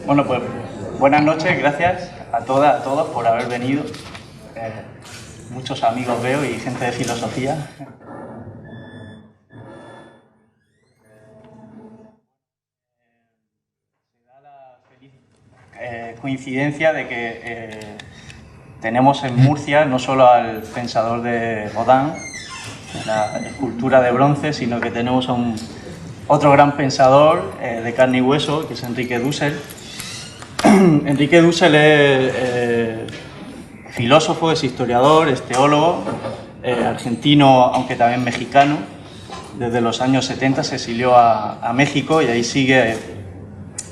Bueno, pues buenas noches, gracias a todas, a todos por haber venido. Muchos amigos veo y gente de filosofía. Se da la feliz coincidencia de que tenemos en Murcia no solo al pensador de Rodin, la escultura de bronce, sino que tenemos a otro gran pensador de carne y hueso, que es Enrique Dussel. Enrique Dussel es filósofo, es historiador, es teólogo, argentino, aunque también mexicano. Desde los años 70 se exilió a México y ahí sigue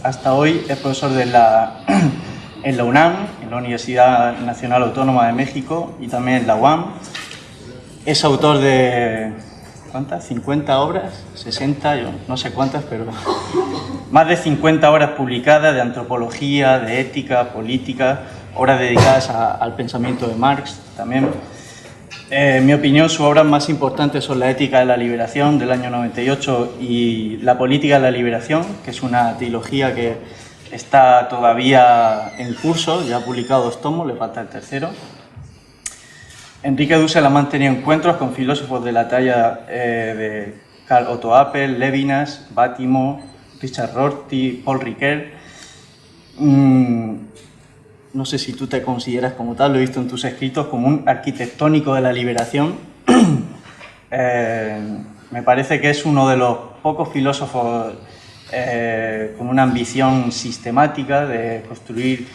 hasta hoy. Es profesor en la UNAM, en la Universidad Nacional Autónoma de México, y también en la UAM. Es autor de, ¿cuántas? 50 obras, 60, yo no sé cuántas, pero más de 50 obras publicadas de antropología, de ética, política, obras dedicadas al pensamiento de Marx también. En mi opinión, sus obras más importantes son La ética de la liberación, del año 98, y La política de la liberación, que es una trilogía que está todavía en curso, ya ha publicado 2 tomos, le falta el tercero. Enrique Dussel ha mantenido encuentros con filósofos de la talla de Karl Otto Appel, Levinas, Bátimo, Richard Rorty, Paul Ricoeur. No sé si tú te consideras como tal, lo he visto en tus escritos, como un arquitectónico de la liberación. Me parece que es uno de los pocos filósofos con una ambición sistemática de construir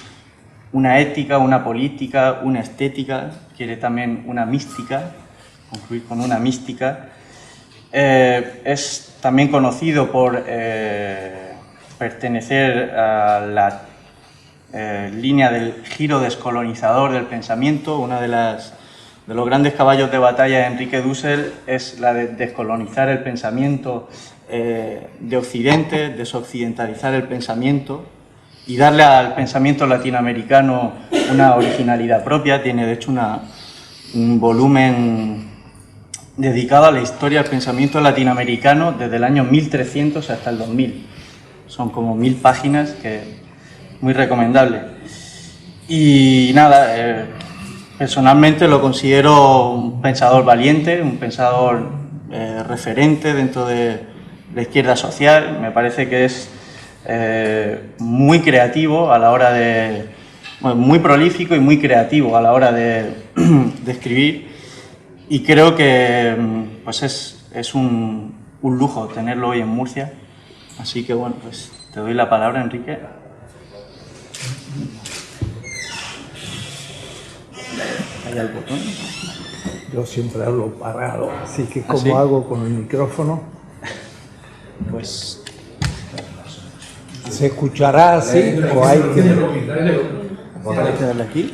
una ética, una política, una estética, quiere también una mística, concluir con una mística. Es también conocido por pertenecer a la línea del giro descolonizador del pensamiento. Uno de los grandes caballos de batalla de Enrique Dussel es la de descolonizar el pensamiento de Occidente, desoccidentalizar el pensamiento y darle al pensamiento latinoamericano una originalidad propia. Tiene, de hecho, un volumen dedicado a la historia del pensamiento latinoamericano desde el año 1300 hasta el 2000. Son como 1000 páginas, que muy recomendable. Y nada, personalmente lo considero un pensador valiente, un pensador referente dentro de la izquierda social. Me parece que es muy creativo a la hora de... Bueno, muy prolífico y muy creativo a la hora de escribir, y creo que pues es un lujo tenerlo hoy en Murcia. Así que bueno, pues te doy la palabra, Enrique. ¿Hay el botón? Yo siempre hablo parado, así que ¿cómo ¿sí? Hago con el micrófono? Pues... ¿Se escuchará así o hay que...? ¿Hay que darle aquí?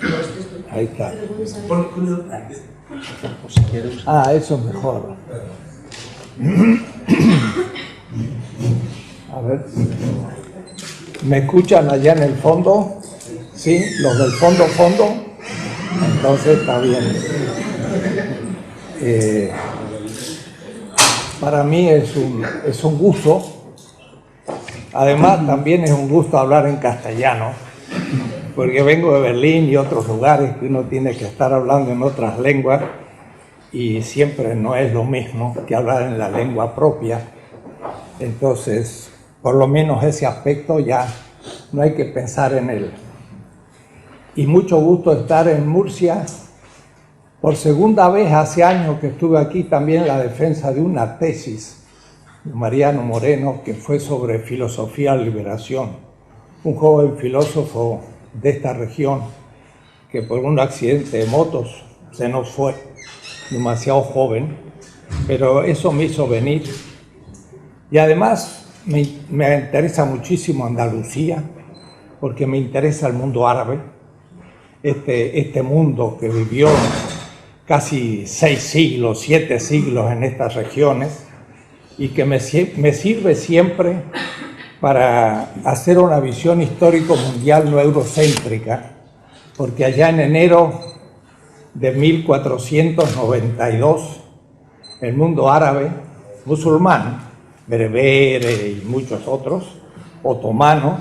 Ahí está. Pues si quieres... Ah, eso es mejor. A ver. ¿Me escuchan allá en el fondo? ¿Sí? ¿Los del fondo? Entonces está bien. Para mí es un gusto. Además, también es un gusto hablar en castellano, porque vengo de Berlín y otros lugares que uno tiene que estar hablando en otras lenguas y siempre no es lo mismo que hablar en la lengua propia. Entonces, por lo menos ese aspecto ya no hay que pensar en él. Y mucho gusto estar en Murcia. Por segunda vez hace años que estuve aquí también en la defensa de una tesis de Mariano Moreno, que fue sobre filosofía de liberación, un joven filósofo de esta región que por un accidente de motos se nos fue, demasiado joven, pero eso me hizo venir. Y además me interesa muchísimo Andalucía, porque me interesa el mundo árabe, este mundo que vivió casi 6 siglos, 7 siglos en estas regiones, y que me sirve siempre para hacer una visión histórico mundial no eurocéntrica, porque allá en enero de 1492 el mundo árabe, musulmán, bereber y muchos otros, otomano,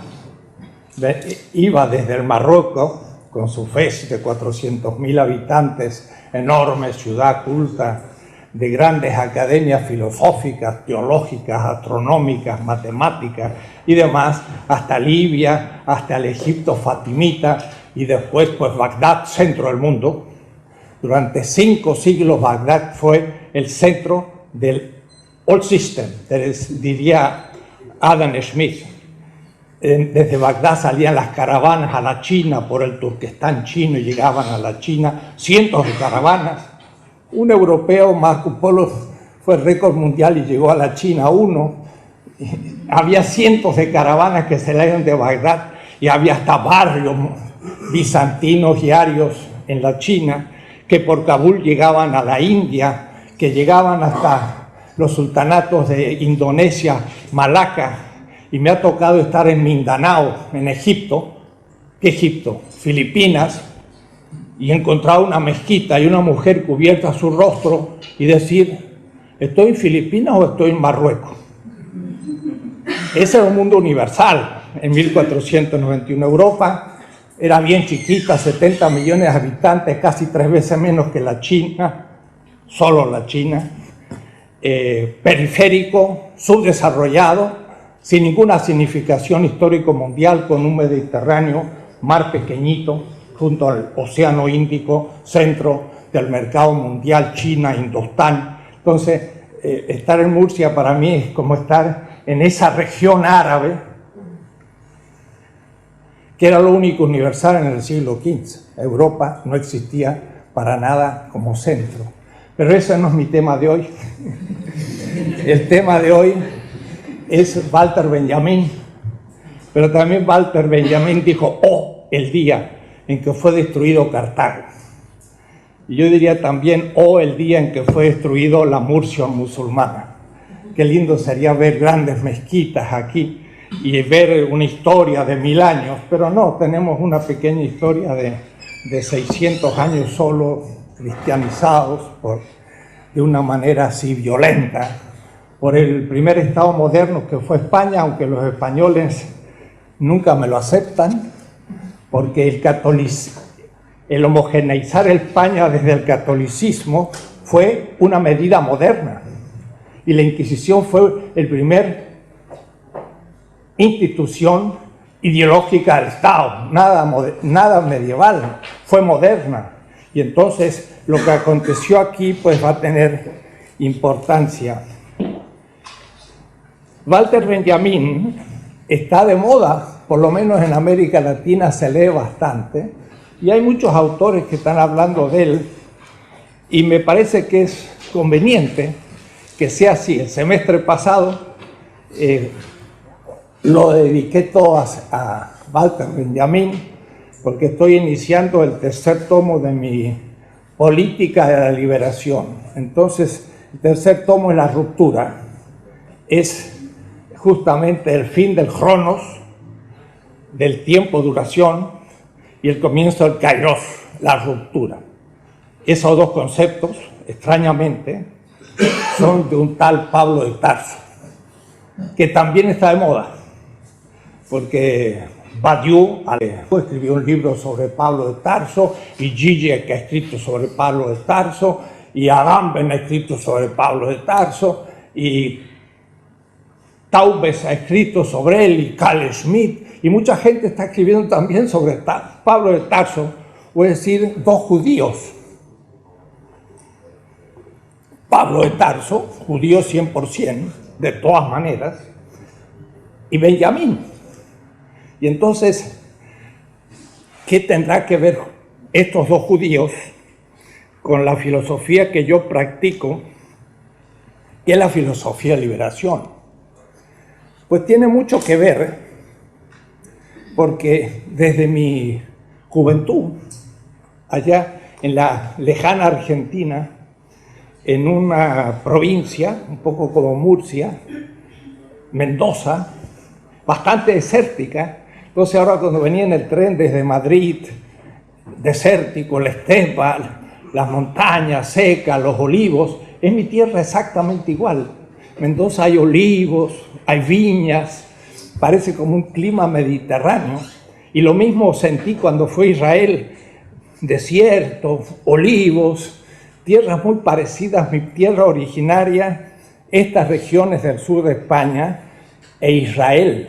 iba desde el Marruecos, con su Fez de 400.000 habitantes, enorme ciudad culta, de grandes academias filosóficas, teológicas, astronómicas, matemáticas y demás, hasta Libia, hasta el Egipto fatimita y después pues Bagdad, centro del mundo. Durante 5 siglos Bagdad fue el centro del Old System, diría Adam Smith. Desde Bagdad salían las caravanas a la China por el Turquestán chino y llegaban a la China cientos de caravanas. Un europeo, Marco Polo, fue récord mundial y llegó a la China 1. Había cientos de caravanas que salían de Bagdad y había hasta barrios bizantinos y arios en la China que por Kabul llegaban a la India, que llegaban hasta los sultanatos de Indonesia, Malaca, y me ha tocado estar en Mindanao, en Egipto. ¿Qué Egipto? Filipinas, y encontrar una mezquita y una mujer cubierta su rostro y decir, ¿estoy en Filipinas o estoy en Marruecos? Ese era un mundo universal. En 1491 Europa era bien chiquita, 70 millones de habitantes, casi 3 veces menos que la China, solo la China, periférico, subdesarrollado, sin ninguna significación histórico mundial, con un Mediterráneo, mar pequeñito, junto al Océano Índico, centro del mercado mundial, China, Indostán. Entonces, estar en Murcia para mí es como estar en esa región árabe, que era lo único universal en el siglo XV. Europa no existía para nada como centro. Pero ese no es mi tema de hoy. El tema de hoy es Walter Benjamin, pero también Walter Benjamin dijo, oh, el día en que fue destruido Cartago. Y yo diría también, oh, el día en que fue destruido la Murcia musulmana. Qué lindo sería ver grandes mezquitas aquí y ver una historia de 1000 años, pero no, tenemos una pequeña historia de 600 años solo cristianizados de una manera así violenta, por el primer Estado moderno que fue España, aunque los españoles nunca me lo aceptan, porque el homogeneizar España desde el catolicismo fue una medida moderna, y la Inquisición fue el primer institución ideológica del Estado, nada medieval, fue moderna, y entonces lo que aconteció aquí pues va a tener importancia. Walter Benjamin está de moda, por lo menos en América Latina se lee bastante, y hay muchos autores que están hablando de él, y me parece que es conveniente que sea así. El semestre pasado lo dediqué todo a Walter Benjamin, porque estoy iniciando el 3er tomo de mi Política de la Liberación. Entonces, el 3er tomo es la ruptura, es justamente el fin del Cronos, del tiempo, duración, y el comienzo del Kairos, la ruptura. Esos dos conceptos, extrañamente, son de un tal Pablo de Tarso, que también está de moda, porque Badiou escribió un libro sobre Pablo de Tarso, y Zizek ha escrito sobre Pablo de Tarso, y Agamben ha escrito sobre Pablo de Tarso, y Taubes ha escrito sobre él, y Carl Schmitt, y mucha gente está escribiendo también sobre Pablo de Tarso, o es decir, 2 judíos. Pablo de Tarso, judío 100%, de todas maneras, y Benjamín. Y entonces, ¿qué tendrá que ver estos 2 judíos con la filosofía que yo practico, que es la filosofía de liberación? Pues tiene mucho que ver, porque desde mi juventud, allá en la lejana Argentina, en una provincia, un poco como Murcia, Mendoza, bastante desértica. Entonces ahora cuando venía en el tren desde Madrid, desértico, la estepa, las montañas secas, los olivos, es mi tierra exactamente igual. Mendoza hay olivos, hay viñas, parece como un clima mediterráneo. Y lo mismo sentí cuando fui a Israel, desiertos, olivos, tierras muy parecidas a mi tierra originaria, estas regiones del sur de España e Israel.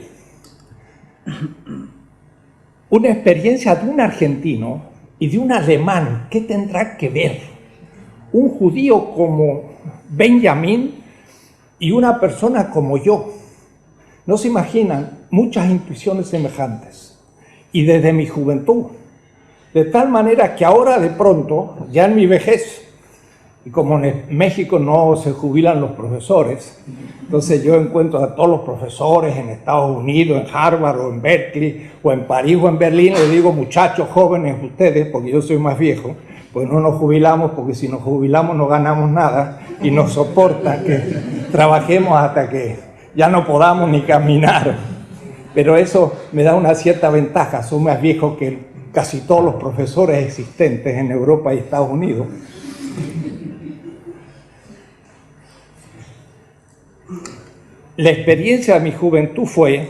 Una experiencia de un argentino y de un alemán, ¿qué tendrá que ver? Un judío como Benjamín y una persona como yo. No se imaginan muchas intuiciones semejantes. Y desde mi juventud. De tal manera que ahora de pronto, ya en mi vejez, y como en México no se jubilan los profesores, entonces yo encuentro a todos los profesores en Estados Unidos, en Harvard o en Berkeley, o en París o en Berlín, les digo, muchachos jóvenes ustedes, porque yo soy más viejo, pues no nos jubilamos, porque si nos jubilamos no ganamos nada, y nos soporta que trabajemos hasta que ya no podamos ni caminar. Pero eso me da una cierta ventaja, soy más viejo que casi todos los profesores existentes en Europa y Estados Unidos. La experiencia de mi juventud fue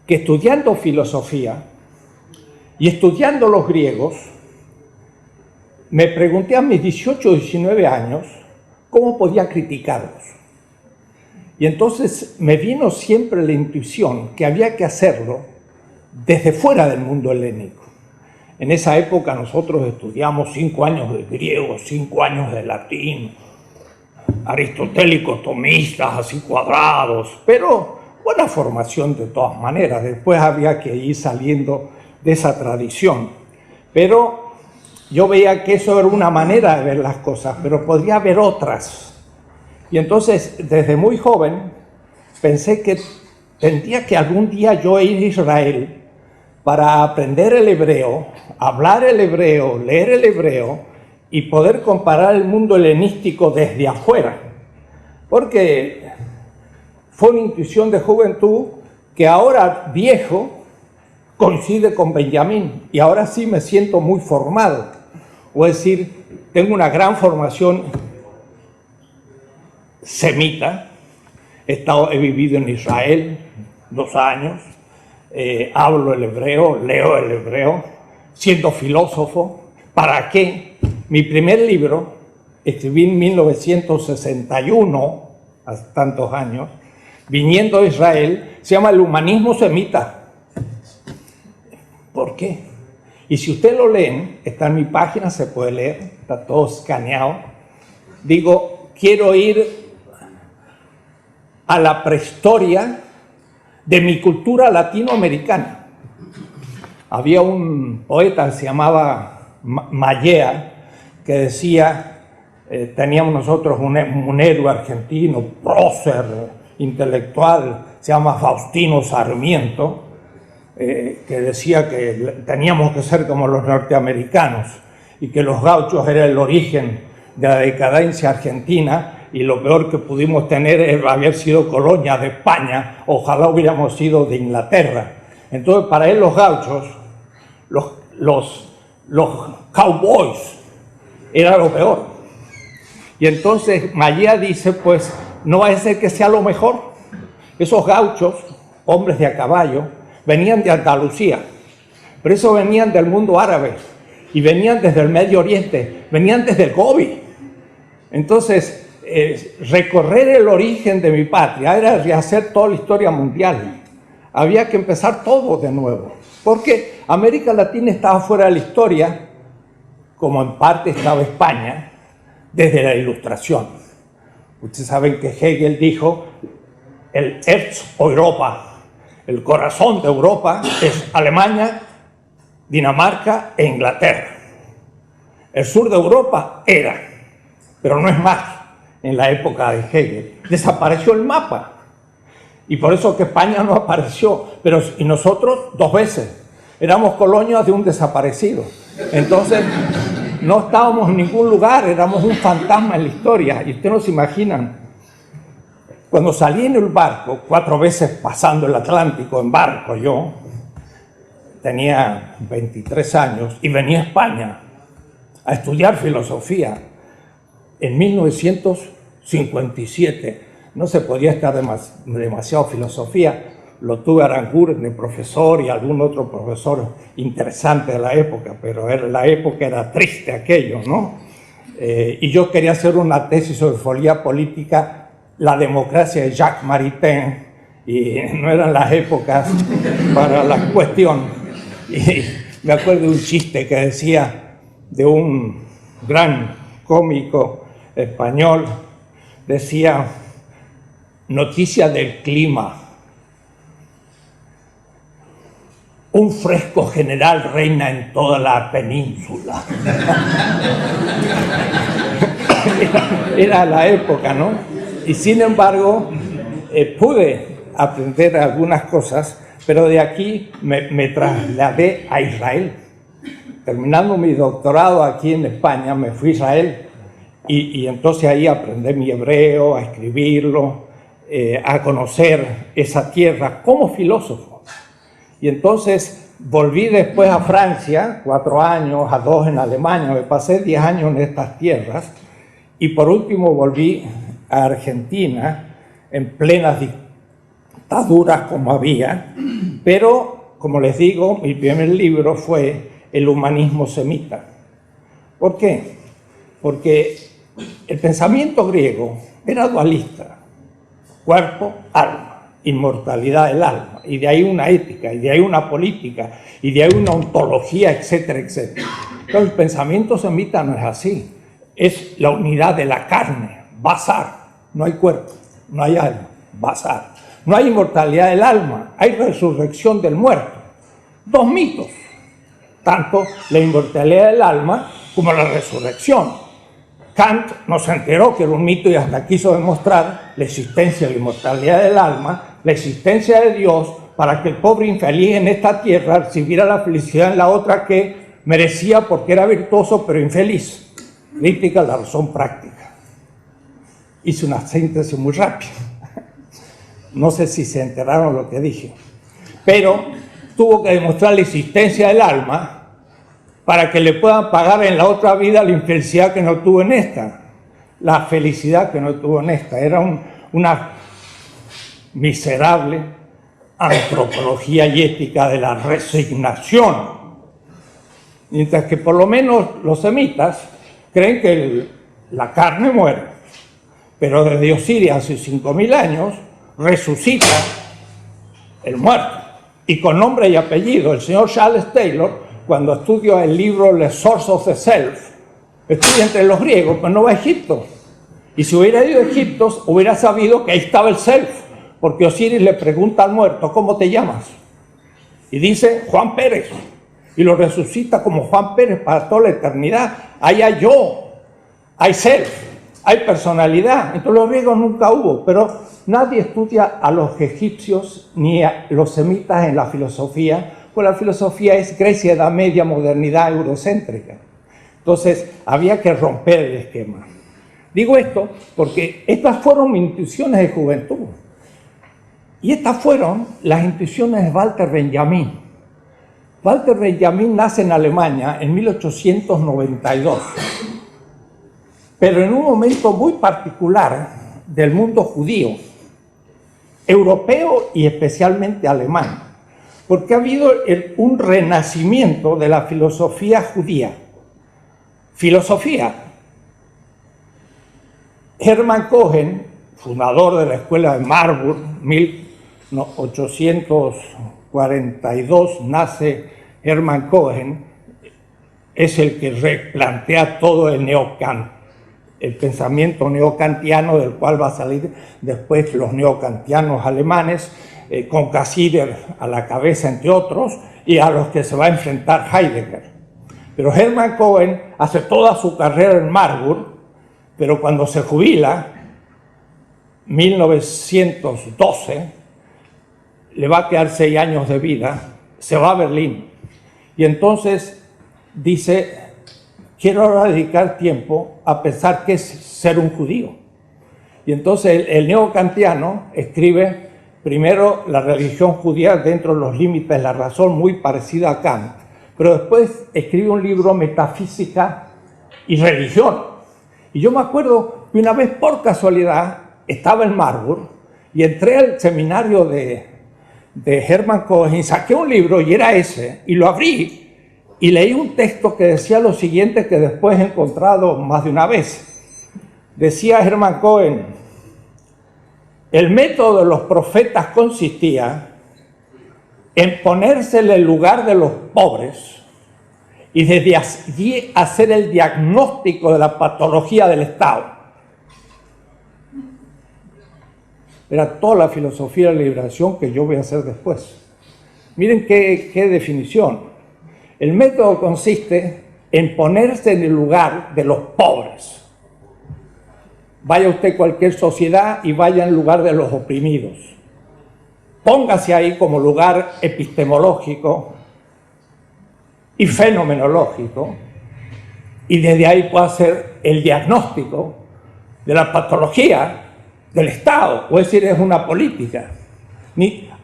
que estudiando filosofía y estudiando los griegos, me pregunté a mis 18 o 19 años cómo podía criticarlos. Y entonces me vino siempre la intuición que había que hacerlo desde fuera del mundo helénico. En esa época nosotros estudiamos 5 años de griego, 5 años de latín, aristotélicos tomistas así cuadrados, pero buena formación de todas maneras. Después había que ir saliendo de esa tradición. Pero yo veía que eso era una manera de ver las cosas, pero podría haber otras. Y entonces, desde muy joven, pensé que tendría que algún día yo ir a Israel para aprender el hebreo, hablar el hebreo, leer el hebreo y poder comparar el mundo helenístico desde afuera. Porque fue una intuición de juventud que ahora, viejo, coincide con Benjamín. Y ahora sí me siento muy formado. O es decir, tengo una gran formación semita, he vivido en Israel 2 años, hablo el hebreo, leo el hebreo, siendo filósofo. ¿Para qué? Mi primer libro, escribí en 1961, hace tantos años, viniendo de Israel, se llama El humanismo semita. ¿Por qué? Y si ustedes lo leen, está en mi página, se puede leer, está todo escaneado. Digo, quiero ir a la prehistoria de mi cultura latinoamericana. Había un poeta que se llamaba Mallea, que decía, teníamos nosotros un héroe argentino, prócer, intelectual, se llama Faustino Sarmiento, que decía que teníamos que ser como los norteamericanos y que los gauchos eran el origen de la decadencia argentina, y lo peor que pudimos tener es haber sido colonia de España, ojalá hubiéramos sido de Inglaterra. Entonces, para él los gauchos, los cowboys, era lo peor. Y entonces Mallea dice, pues, no va a ser que sea lo mejor. Esos gauchos, hombres de a caballo, venían de Andalucía, pero eso venían del mundo árabe, y venían desde el Medio Oriente, venían desde el Gobi. Entonces, recorrer el origen de mi patria era rehacer toda la historia mundial. Había que empezar todo de nuevo, porque América Latina estaba fuera de la historia, como en parte estaba España, desde la Ilustración. Ustedes saben que Hegel dijo, el Herz Europa, el corazón de Europa es Alemania, Dinamarca e Inglaterra. El sur de Europa era, pero no es más. En la época de Hegel desapareció el mapa, y por eso que España no apareció, y nosotros 2 veces éramos colonias de un desaparecido. Entonces no estábamos en ningún lugar, éramos un fantasma en la historia. Y ustedes no se imaginan, cuando salí en el barco, 4 veces pasando el Atlántico en barco, yo tenía 23 años y venía a España a estudiar filosofía. En 1957 no se podía estar demasiado filosofía, lo tuve a Aranguren de profesor y algún otro profesor interesante de la época, pero la época era triste aquello, ¿no? Y yo quería hacer una tesis sobre filosofía política, la democracia de Jacques Maritain, y no eran las épocas para la cuestión. Y me acuerdo de un chiste que decía de un gran cómico español, decía: noticia del clima, un fresco general reina en toda la península. Era la época, ¿no? Y sin embargo, pude aprender algunas cosas, pero de aquí me trasladé a Israel. Terminando mi doctorado aquí en España, me fui a Israel y entonces ahí aprendí mi hebreo, a escribirlo, a conocer esa tierra como filósofo. Y entonces volví después a Francia, 4 años, a 2 en Alemania, me pasé 10 años en estas tierras, y por último volví a Argentina en plenas dictaduras como había, pero como les digo, mi primer libro fue El humanismo semita. ¿Por qué? Porque el pensamiento griego era dualista: cuerpo, alma, inmortalidad del alma, y de ahí una ética, y de ahí una política, y de ahí una ontología, etcétera, etcétera. Pero el pensamiento semita no es así, es la unidad de la carne, basar, no hay cuerpo, no hay alma, basar. No hay inmortalidad del alma, hay resurrección del muerto. 2 mitos, tanto la inmortalidad del alma como la resurrección. Kant no se enteró que era un mito y hasta quiso demostrar la existencia de la inmortalidad del alma, la existencia de Dios, para que el pobre infeliz en esta tierra recibiera la felicidad en la otra que merecía porque era virtuoso pero infeliz. Crítica a la razón práctica. Hice una síntesis muy rápida. No sé si se enteraron lo que dije, pero tuvo que demostrar la existencia del alma para que le puedan pagar en la otra vida la infelicidad que no tuvo en esta, la felicidad que no tuvo en esta. Era una miserable antropología y ética de la resignación. Mientras que por lo menos los semitas creen que la carne muere, pero desde Osiris hace 5.000 años resucita el muerto, y con nombre y apellido. El señor Charles Taylor, cuando estudió el libro The Source of the Self, estudia entre los griegos, pero no va a Egipto. Y si hubiera ido a Egipto, hubiera sabido que ahí estaba el Self, porque Osiris le pregunta al muerto: ¿cómo te llamas? Y dice: Juan Pérez. Y lo resucita como Juan Pérez para toda la eternidad. Ahí hay yo, hay Self, hay personalidad. Entre los griegos nunca hubo, pero nadie estudia a los egipcios ni a los semitas en la filosofía, pues la filosofía es Grecia, Edad Media, modernidad eurocéntrica. Entonces había que romper el esquema. Digo esto porque estas fueron mis intuiciones de juventud. Y estas fueron las intuiciones de Walter Benjamin. Walter Benjamin nace en Alemania en 1892, pero en un momento muy particular del mundo judío, europeo y especialmente alemán, porque ha habido un renacimiento de la filosofía judía. Filosofía. Hermann Cohen, fundador de la escuela de Marburg, 1842 nace Hermann Cohen, es el que replantea todo el pensamiento neokantiano, del cual va a salir después los neokantianos alemanes, con Cassirer a la cabeza, entre otros, y a los que se va a enfrentar Heidegger. Pero Hermann Cohen hace toda su carrera en Marburg, pero cuando se jubila, 1912, le va a quedar 6 años de vida, se va a Berlín. Y entonces dice: quiero ahora dedicar tiempo a pensar qué es ser un judío. Y entonces el neokantiano escribe primero la religión judía dentro de los límites de la razón, muy parecida a Kant, pero después escribe un libro, Metafísica y Religión. Y yo me acuerdo que una vez, por casualidad, estaba en Marburg y entré al seminario de de Hermann Cohen, saqué un libro y era ese, y lo abrí y leí un texto que decía lo siguiente, que después he encontrado más de una vez. Decía Hermann Cohen: el método de los profetas consistía en ponerse en el lugar de los pobres y desde allí hacer el diagnóstico de la patología del Estado. Era toda la filosofía de la liberación que yo voy a hacer después. Miren qué definición. El método consiste en ponerse en el lugar de los pobres. Vaya usted a cualquier sociedad y vaya en lugar de los oprimidos. Póngase ahí como lugar epistemológico y fenomenológico, y desde ahí puede hacer el diagnóstico de la patología del Estado, o es decir, es una política,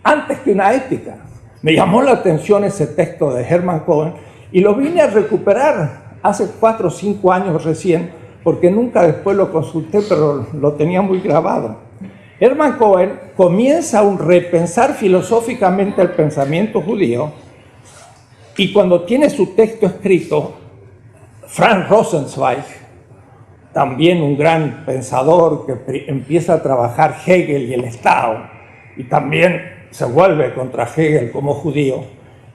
antes que una ética. Me llamó la atención ese texto de Hermann Cohen y lo vine a recuperar hace 4 o 5 años recién, porque nunca después lo consulté, pero lo tenía muy grabado. Hermann Cohen comienza a repensar filosóficamente el pensamiento judío, y cuando tiene su texto escrito, Franz Rosenzweig, también un gran pensador que empieza a trabajar Hegel y el Estado, y también se vuelve contra Hegel como judío,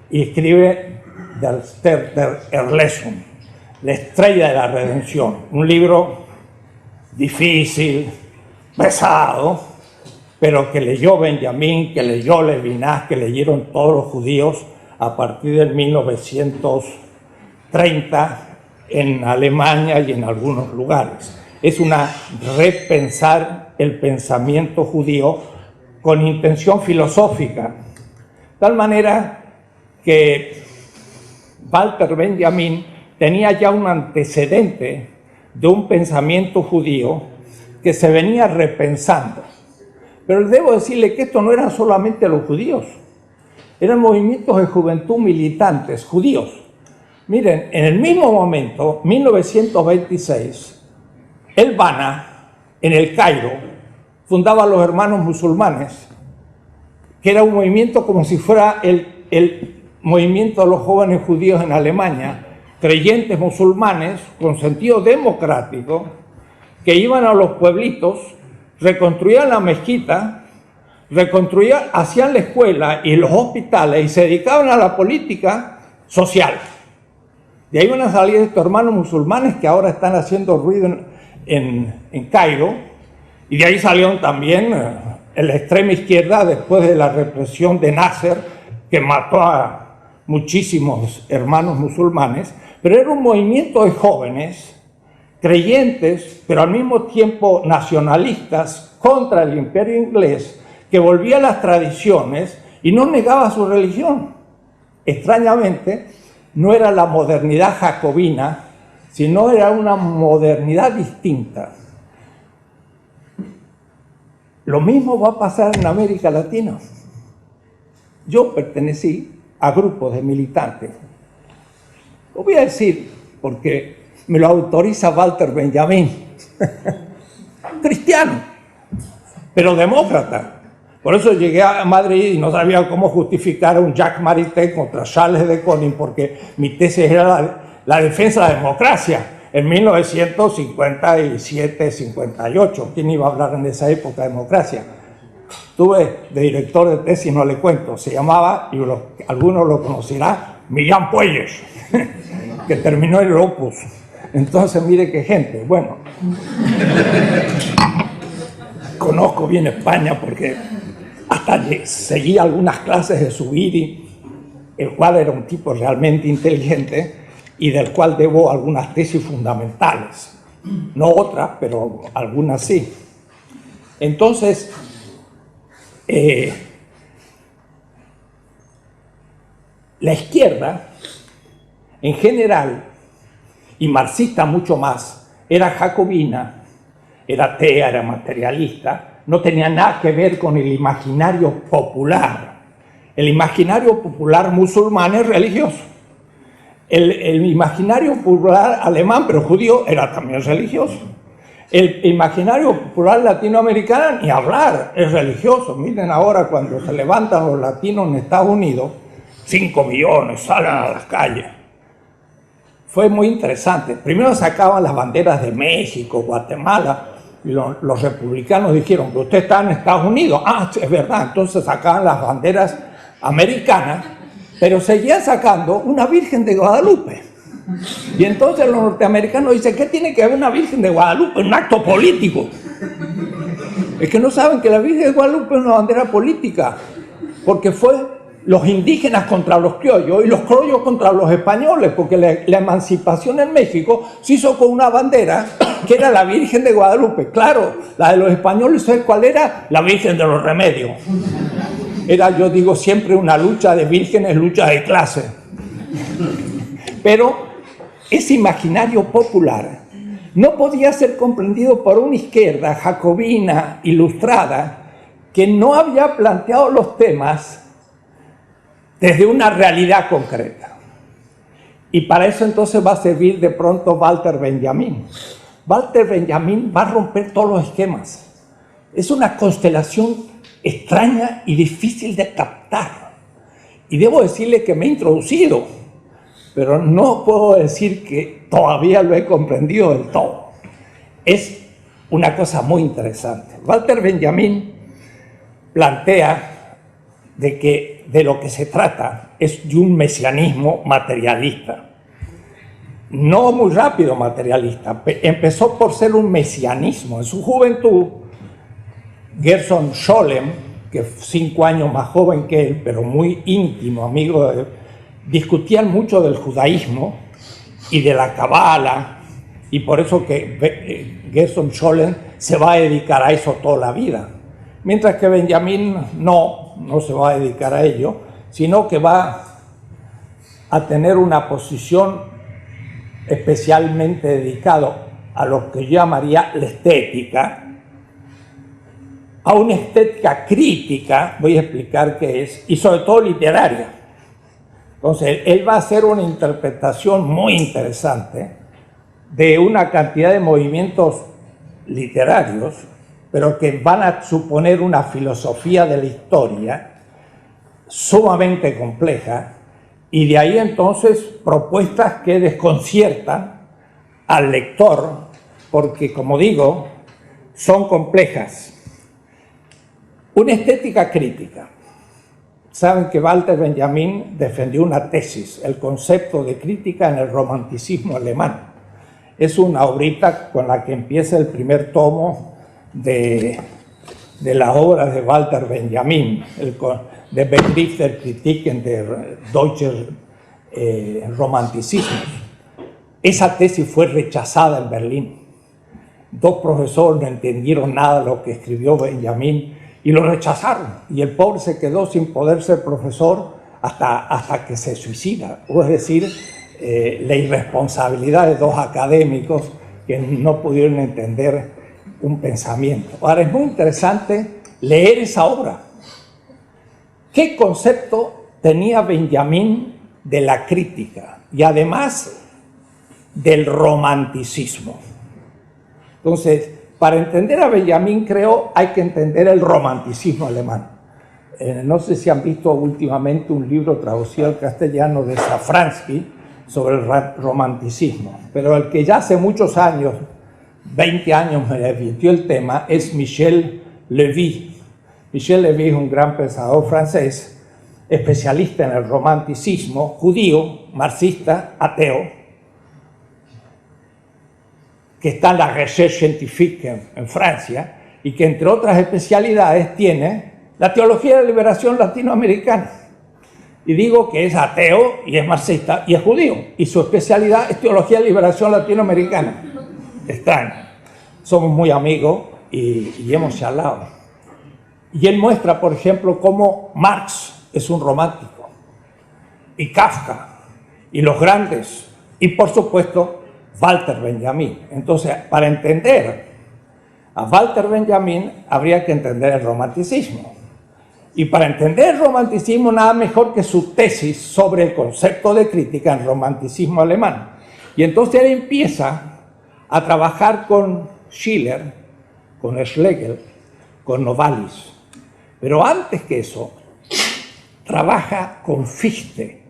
y escribe Der Stern der Erlösung, La estrella de la redención, un libro difícil, pesado, pero que leyó Benjamín, que leyó Levinas, que leyeron todos los judíos a partir de 1930 en Alemania y en algunos lugares. Es una repensar el pensamiento judío con intención filosófica, de tal manera que Walter Benjamin tenía ya un antecedente de un pensamiento judío que se venía repensando. Pero debo decirle que esto no eran solamente los judíos, eran movimientos de juventud militantes judíos. Miren, en el mismo momento, 1926, el Banna, en el Cairo, fundaba a los Hermanos Musulmanes, que era un movimiento como si fuera el movimiento de los jóvenes judíos en Alemania, creyentes musulmanes con sentido democrático, que iban a los pueblitos, reconstruían la mezquita, hacían la escuela y los hospitales y se dedicaban a la política social. De ahí van a salir estos hermanos musulmanes que ahora están haciendo ruido en Cairo, y de ahí salieron también la extrema izquierda después de la represión de Nasser, que mató a muchísimos hermanos musulmanes, pero era un movimiento de jóvenes creyentes, pero al mismo tiempo nacionalistas contra el imperio inglés, que volvía a las tradiciones y no negaba su religión. Extrañamente, no era la modernidad jacobina, sino era una modernidad distinta. Lo mismo va a pasar en América Latina. Yo pertenecí a grupos de militantes. Lo voy a decir porque me lo autoriza Walter Benjamin. Cristiano, pero demócrata. Por eso llegué a Madrid y no sabía cómo justificar a un Jacques Maritain contra Charles de Conin, porque mi tesis era la defensa de la democracia en 1957-58. ¿Quién iba a hablar en esa época de democracia? Tuve de director de tesis, no le cuento, se llamaba, y algunos lo conocerán, Millán Puelles, que terminó el Opus. Entonces, mire qué gente. Bueno, conozco bien España porque hasta seguí algunas clases de Zubiri, el cual era un tipo realmente inteligente y del cual debo algunas tesis fundamentales. No otras, pero algunas sí. Entonces, la izquierda, en general, y marxista mucho más, era jacobina, era atea, era materialista, no tenía nada que ver con el imaginario popular. El imaginario popular musulmán es religioso. El imaginario popular alemán, pero judío, era también religioso. El imaginario popular latinoamericano, ni hablar, es religioso. Miren ahora cuando se levantan los latinos en Estados Unidos, 5 millones salen a las calles. Fue muy interesante. Primero sacaban las banderas de México, Guatemala, y los republicanos dijeron que usted está en Estados Unidos. Ah, es verdad, entonces sacaban las banderas americanas, pero seguían sacando una Virgen de Guadalupe. Y entonces los norteamericanos dicen, ¿qué tiene que ver una Virgen de Guadalupe? Un acto político. Es que no saben que la Virgen de Guadalupe es una bandera política, porque fue los indígenas contra los criollos y los criollos contra los españoles, porque la emancipación en México se hizo con una bandera que era la Virgen de Guadalupe. Claro, la de los españoles, ¿sabes cuál era? La Virgen de los Remedios. Era, yo digo siempre, una lucha de vírgenes, lucha de clase. Pero ese imaginario popular no podía ser comprendido por una izquierda jacobina, ilustrada, que no había planteado los temas desde una realidad concreta. Y para eso entonces va a servir de pronto Walter Benjamin. Walter Benjamin va a romper todos los esquemas. Es una constelación extraña y difícil de captar. Y debo decirle que me he introducido, pero no puedo decir que todavía lo he comprendido del todo. Es una cosa muy interesante. Walter Benjamin plantea de lo que se trata es de un mesianismo materialista. No muy rápido materialista. Empezó por ser un mesianismo. En su juventud, Gershom Scholem, que es 5 años más joven que él, pero muy íntimo amigo de él, discutían mucho del judaísmo y de la cabala, y por eso que Gershom Scholem se va a dedicar a eso toda la vida. Mientras que Benjamin no se va a dedicar a ello, sino que va a tener una posición especialmente dedicado a lo que yo llamaría la estética, a una estética crítica, voy a explicar qué es, y sobre todo literaria. Entonces, él va a hacer una interpretación muy interesante de una cantidad de movimientos literarios, pero que van a suponer una filosofía de la historia sumamente compleja, y de ahí entonces propuestas que desconciertan al lector, porque como digo, son complejas. Una estética crítica. Saben que Walter Benjamin defendió una tesis, el concepto de crítica en el romanticismo alemán. Es una obrita con la que empieza el primer tomo de las obras de Walter Benjamin, de Begriff der Kritik der deutschen Romanticismus. Esa tesis fue rechazada en Berlín. 2 profesores no entendieron nada de lo que escribió Benjamin y lo rechazaron. Y el pobre se quedó sin poder ser profesor hasta que se suicida. Es decir, la irresponsabilidad de 2 académicos que no pudieron entender un pensamiento. Ahora, es muy interesante leer esa obra. ¿Qué concepto tenía Benjamin de la crítica y además del romanticismo? Entonces, para entender a Benjamin, creo, hay que entender el romanticismo alemán. No sé si han visto últimamente un libro traducido al castellano de Safransky sobre el romanticismo, pero el que ya hace muchos años, 20 años, me advirtió el tema es Michel Lévy. Michel Lévy es un gran pensador francés, especialista en el romanticismo, judío, marxista, ateo, que está en la Recherche Scientifique en Francia, y que entre otras especialidades tiene la teología de la liberación latinoamericana. Y digo que es ateo y es marxista y es judío, y su especialidad es teología de liberación latinoamericana. Extraño. Somos muy amigos y hemos charlado. Y él muestra, por ejemplo, cómo Marx es un romántico, y Kafka, y los grandes, y por supuesto Walter Benjamin. Entonces, para entender a Walter Benjamin habría que entender el romanticismo. Y para entender el romanticismo, nada mejor que su tesis sobre el concepto de crítica en el romanticismo alemán. Y entonces él empieza a trabajar con Schiller, con Schlegel, con Novalis. Pero antes que eso, trabaja con Fichte.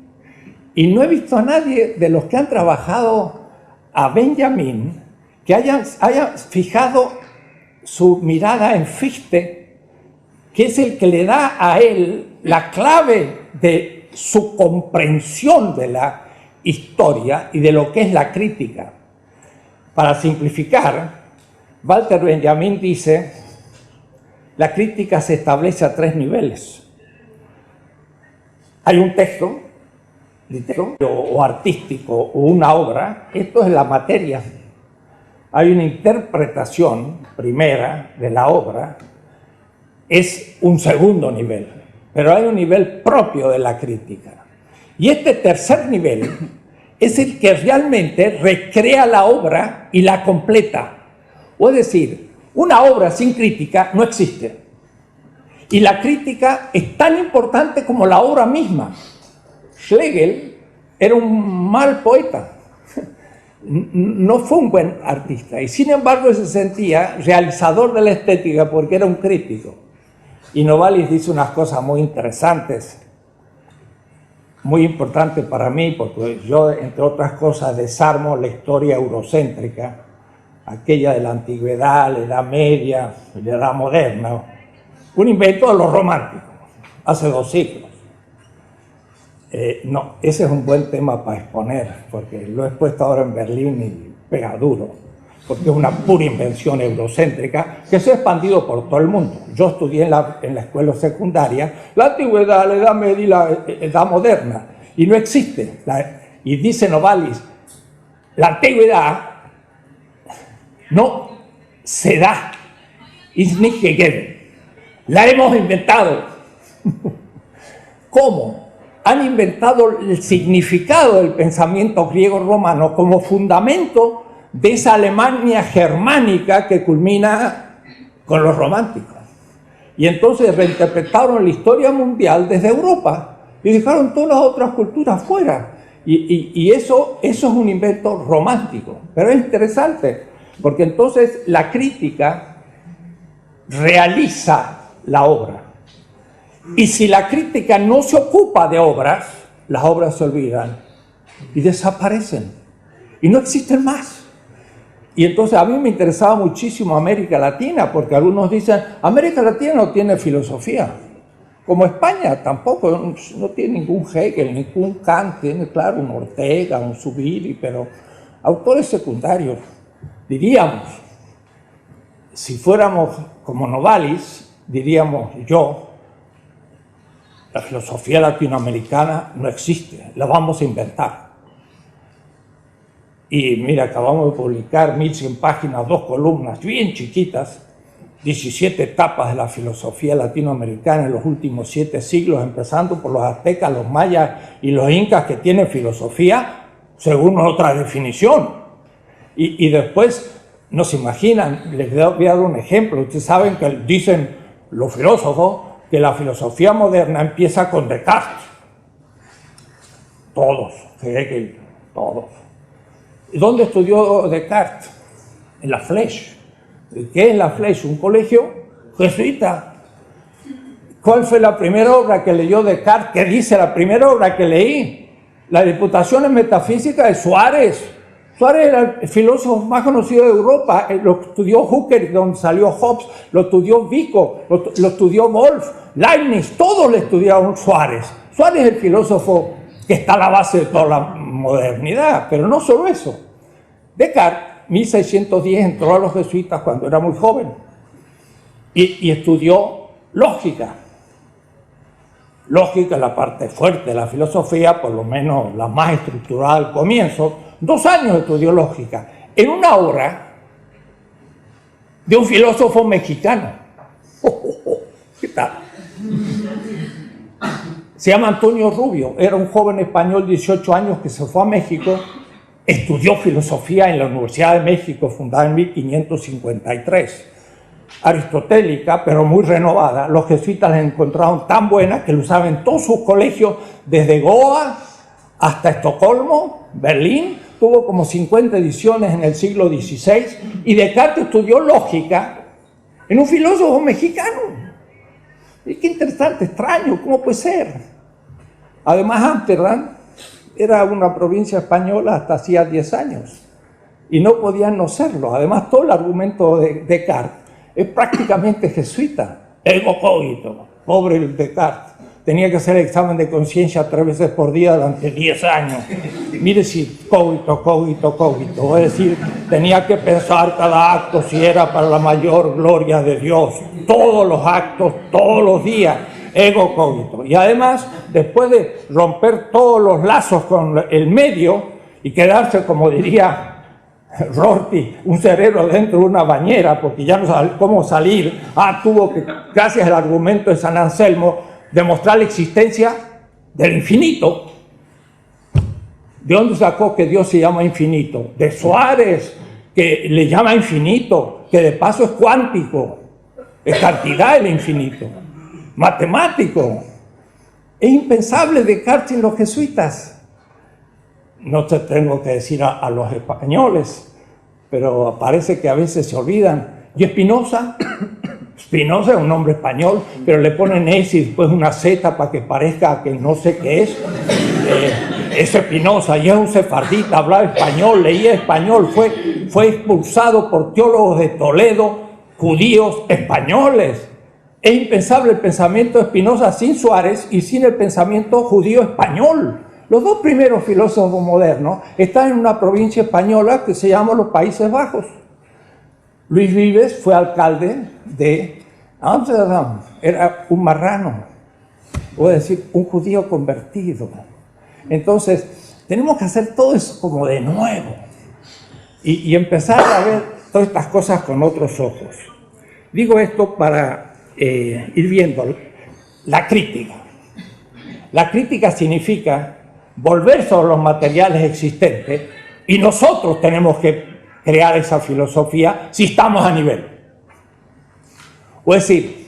Y no he visto a nadie de los que han trabajado a Benjamin que haya fijado su mirada en Fichte, que es el que le da a él la clave de su comprensión de la historia y de lo que es la crítica. Para simplificar, Walter Benjamin dice: la crítica se establece a 3 niveles. Hay un texto, o artístico, o una obra, esto es la materia. Hay una interpretación primera de la obra, es un segundo nivel, pero hay un nivel propio de la crítica. Y este tercer nivel es el que realmente recrea la obra y la completa. O es decir, una obra sin crítica no existe. Y la crítica es tan importante como la obra misma. Schlegel era un mal poeta, no fue un buen artista, y sin embargo se sentía realizador de la estética porque era un crítico. Y Novalis dice unas cosas muy interesantes, muy importantes para mí, porque yo, entre otras cosas, desarmo la historia eurocéntrica, aquella de la antigüedad, la Edad Media, la Edad Moderna, un invento de los románticos, hace 2 siglos. No, ese es un buen tema para exponer, porque lo he expuesto ahora en Berlín y pega duro, porque es una pura invención eurocéntrica que se ha expandido por todo el mundo. Yo estudié en la escuela secundaria la antigüedad, la Edad Media y la Edad Moderna, y no existe. Y dice Novalis, la antigüedad no se da, ist nicht gegeben. La hemos inventado. ¿Cómo? Han inventado el significado del pensamiento griego-romano como fundamento de esa Alemania germánica que culmina con los románticos. Y entonces reinterpretaron la historia mundial desde Europa y dejaron todas las otras culturas fuera. Y eso es un invento romántico. Pero es interesante, porque entonces la crítica realiza la obra. Y si la crítica no se ocupa de obras, las obras se olvidan y desaparecen y no existen más. Y entonces a mí me interesaba muchísimo América Latina, porque algunos dicen, América Latina no tiene filosofía, como España tampoco, no tiene ningún Hegel, ningún Kant, tiene claro un Ortega, un Zubiri, pero autores secundarios. Diríamos, si fuéramos como Novalis, diríamos la filosofía latinoamericana no existe, la vamos a inventar. Y mira, acabamos de publicar 1100 páginas, 2 columnas bien chiquitas, 17 etapas de la filosofía latinoamericana en los últimos 7 siglos, empezando por los aztecas, los mayas y los incas, que tienen filosofía según otra definición. Y después, no se imaginan, les voy a dar un ejemplo. Ustedes saben que dicen los filósofos que la filosofía moderna empieza con Descartes. Todos, Hegel, todos. ¿Dónde estudió Descartes? En la Flèche. ¿Qué es la Flèche? Un colegio jesuita. ¿Cuál fue la primera obra que leyó Descartes? ¿Qué dice la primera obra que leí? La Disputaciones Metafísicas de Suárez. Suárez era el filósofo más conocido de Europa, lo estudió Hooker, donde salió Hobbes, lo estudió Vico, lo estudió Wolff, Leibniz, todos le estudiaron Suárez. Suárez es el filósofo que está a la base de toda la modernidad, pero no solo eso. Descartes, 1610, entró a los jesuitas cuando era muy joven y estudió lógica. Lógica es la parte fuerte de la filosofía, por lo menos la más estructurada al comienzo. 2 años estudió lógica, en una obra de un filósofo mexicano. ¿Qué tal? Se llama Antonio Rubio, era un joven español de 18 años que se fue a México, estudió filosofía en la Universidad de México, fundada en 1553. Aristotélica, pero muy renovada. Los jesuitas la encontraron tan buena que la usaban en todos sus colegios, desde Goa hasta Estocolmo, Berlín. tuvo como 50 ediciones en el siglo XVI, y Descartes estudió lógica en un filósofo mexicano. Y qué interesante, extraño, ¿cómo puede ser? Además, Ámsterdam era una provincia española hasta hacía 10 años, y no podían no serlo. Además, todo el argumento de Descartes es prácticamente jesuita. Ego cogito, pobre el Descartes. Tenía que hacer el examen de conciencia 3 veces por día durante 10 años. Mire si cogito, cogito, cogito. Es decir, tenía que pensar cada acto si era para la mayor gloria de Dios. Todos los actos, todos los días. Ego cogito. Y además, después de romper todos los lazos con el medio y quedarse, como diría Rorty, un cerebro dentro de una bañera, porque ya no sabe cómo salir, tuvo que, gracias al argumento de San Anselmo, demostrar la existencia del infinito. ¿De dónde sacó que Dios se llama infinito? De Suárez, que le llama infinito, que de paso es cuántico, es cantidad el infinito, matemático. Es impensable Descartes sin los jesuitas. No te tengo que decir a los españoles, pero parece que a veces se olvidan. Y Spinoza es un nombre español, pero le ponen S y después una Z para que parezca que no sé qué es. Es Spinoza, y es un sefardita, hablaba español, leía español, fue expulsado por teólogos de Toledo, judíos españoles. Es impensable el pensamiento de Spinoza sin Suárez y sin el pensamiento judío español. Los dos primeros filósofos modernos están en una provincia española que se llama los Países Bajos. Luis Vives fue alcalde de Ámsterdam, era un marrano, voy a decir, un judío convertido. Entonces, tenemos que hacer todo eso como de nuevo y empezar a ver todas estas cosas con otros ojos. Digo esto para ir viendo la crítica. La crítica significa volver sobre los materiales existentes, y nosotros tenemos que crear esa filosofía si estamos a nivel. O es decir,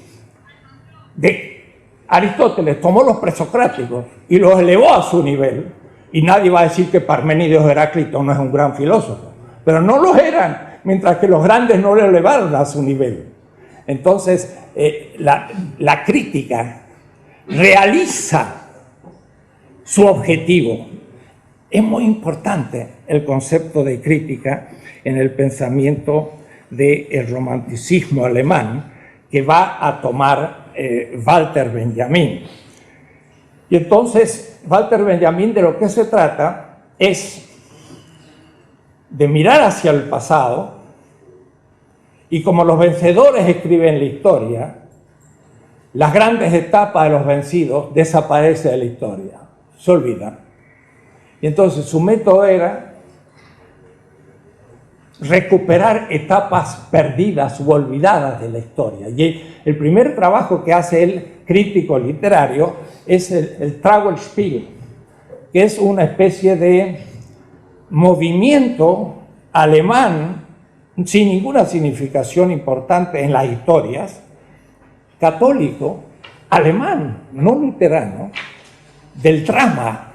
Aristóteles tomó los presocráticos y los elevó a su nivel, y nadie va a decir que Parménides o Heráclito no es un gran filósofo, pero no lo eran, mientras que los grandes no lo elevaron a su nivel. Entonces, la crítica realiza su objetivo. Es muy importante el concepto de crítica en el pensamiento del romanticismo alemán que va a tomar Walter Benjamin. Y entonces, Walter Benjamin, de lo que se trata es de mirar hacia el pasado, y como los vencedores escriben la historia, las grandes etapas de los vencidos desaparecen de la historia, se olvidan. Y entonces su método era recuperar etapas perdidas u olvidadas de la historia. Y el primer trabajo que hace el crítico literario es el Trauerspiel, que es una especie de movimiento alemán sin ninguna significación importante en las historias, católico, alemán, no luterano, del drama,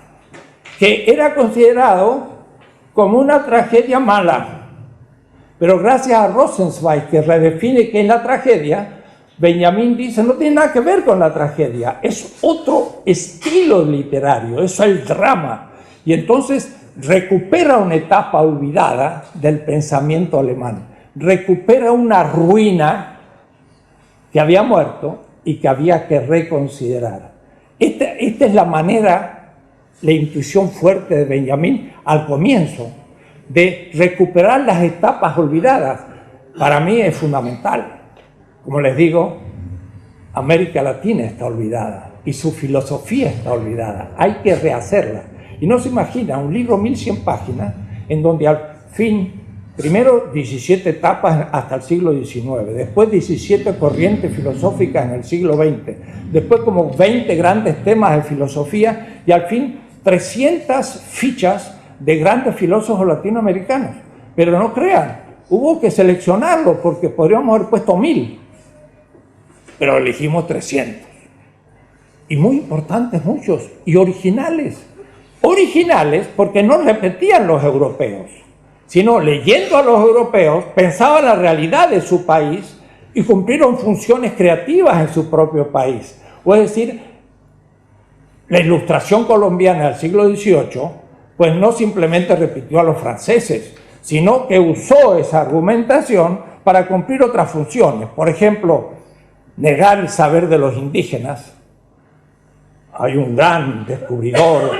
que era considerado como una tragedia mala. Pero gracias a Rosenzweig, que redefine qué es la tragedia, Benjamin dice, no tiene nada que ver con la tragedia, es otro estilo literario, es el drama. Y entonces recupera una etapa olvidada del pensamiento alemán, recupera una ruina que había muerto y que había que reconsiderar. Esta es la manera, la intuición fuerte de Benjamin al comienzo, de recuperar las etapas olvidadas. Para mí es fundamental. Como les digo, América Latina está olvidada y su filosofía está olvidada. Hay que rehacerla. Y no se imagina un libro 1100 páginas en donde al fin, primero 17 etapas hasta el siglo XIX, después 17 corrientes filosóficas en el siglo XX, después como 20 grandes temas de filosofía y al fin 300 fichas de grandes filósofos latinoamericanos. Pero no crean, hubo que seleccionarlos porque podríamos haber puesto 1000, pero elegimos 300. Y muy importantes muchos, y originales. originales porque no repetían los europeos, sino leyendo a los europeos, pensaban la realidad de su país y cumplieron funciones creativas en su propio país. O es decir, la Ilustración colombiana del siglo XVIII, pues no simplemente repitió a los franceses, sino que usó esa argumentación para cumplir otras funciones. Por ejemplo, negar el saber de los indígenas. Hay un gran descubridor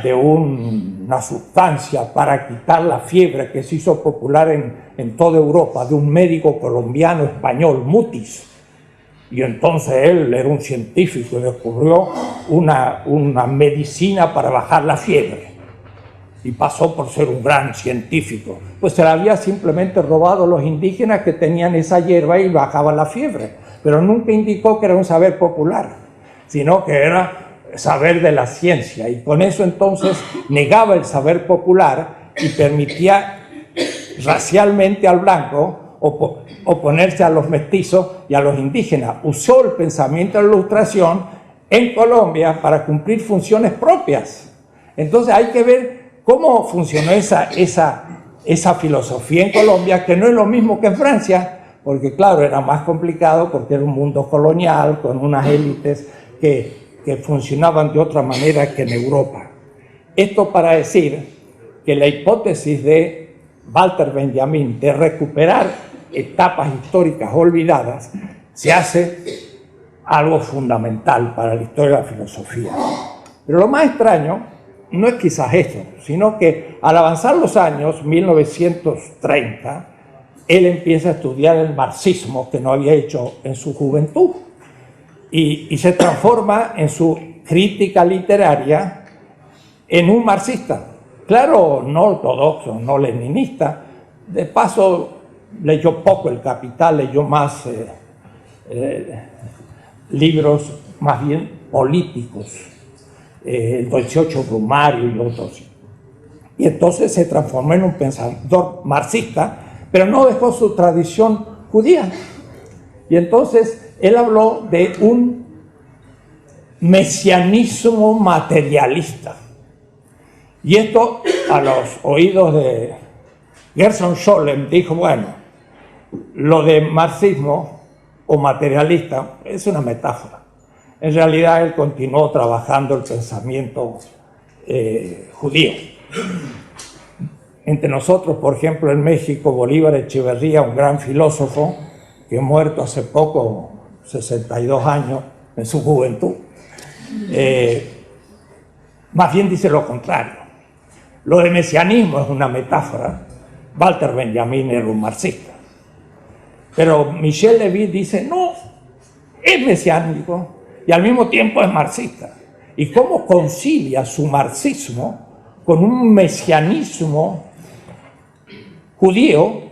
de una sustancia para quitar la fiebre que se hizo popular en toda Europa, de un médico colombiano español, Mutis. Y entonces él era un científico y descubrió una medicina para bajar la fiebre. Y pasó por ser un gran científico. Pues se la había simplemente robado a los indígenas que tenían esa hierba y bajaban la fiebre. Pero nunca indicó que era un saber popular, sino que era saber de la ciencia. Y con eso entonces negaba el saber popular y permitía racialmente al blanco oponerse a los mestizos y a los indígenas. Usó el pensamiento de la Ilustración en Colombia para cumplir funciones propias. Entonces hay que ver cómo funcionó esa filosofía en Colombia, que no es lo mismo que en Francia, porque claro, era más complicado porque era un mundo colonial con unas élites que funcionaban de otra manera que en Europa. Esto para decir que la hipótesis de Walter Benjamin de recuperar etapas históricas olvidadas se hace algo fundamental para la historia de la filosofía. Pero lo más extraño no es quizás esto, sino que al avanzar los años, 1930, él empieza a estudiar el marxismo que no había hecho en su juventud y se transforma en su crítica literaria en un marxista. Claro, no ortodoxo, no leninista. De paso, leyó poco El Capital, leyó más libros más bien políticos, el 18 Brumario y otros. Y entonces se transformó en un pensador marxista, pero no dejó su tradición judía. Y entonces él habló de un mesianismo materialista. Y esto a los oídos de Gershom Scholem dijo, bueno, lo de marxismo o materialista es una metáfora. En realidad él continuó trabajando el pensamiento judío. Entre nosotros, por ejemplo, en México, Bolívar Echeverría, un gran filósofo que ha muerto hace poco, 62 años, en su juventud, más bien dice lo contrario. Lo de mesianismo es una metáfora. Walter Benjamin era un marxista. Pero Michel Levy dice, no, es mesiánico y al mismo tiempo es marxista. ¿Y cómo concilia su marxismo con un mesianismo judío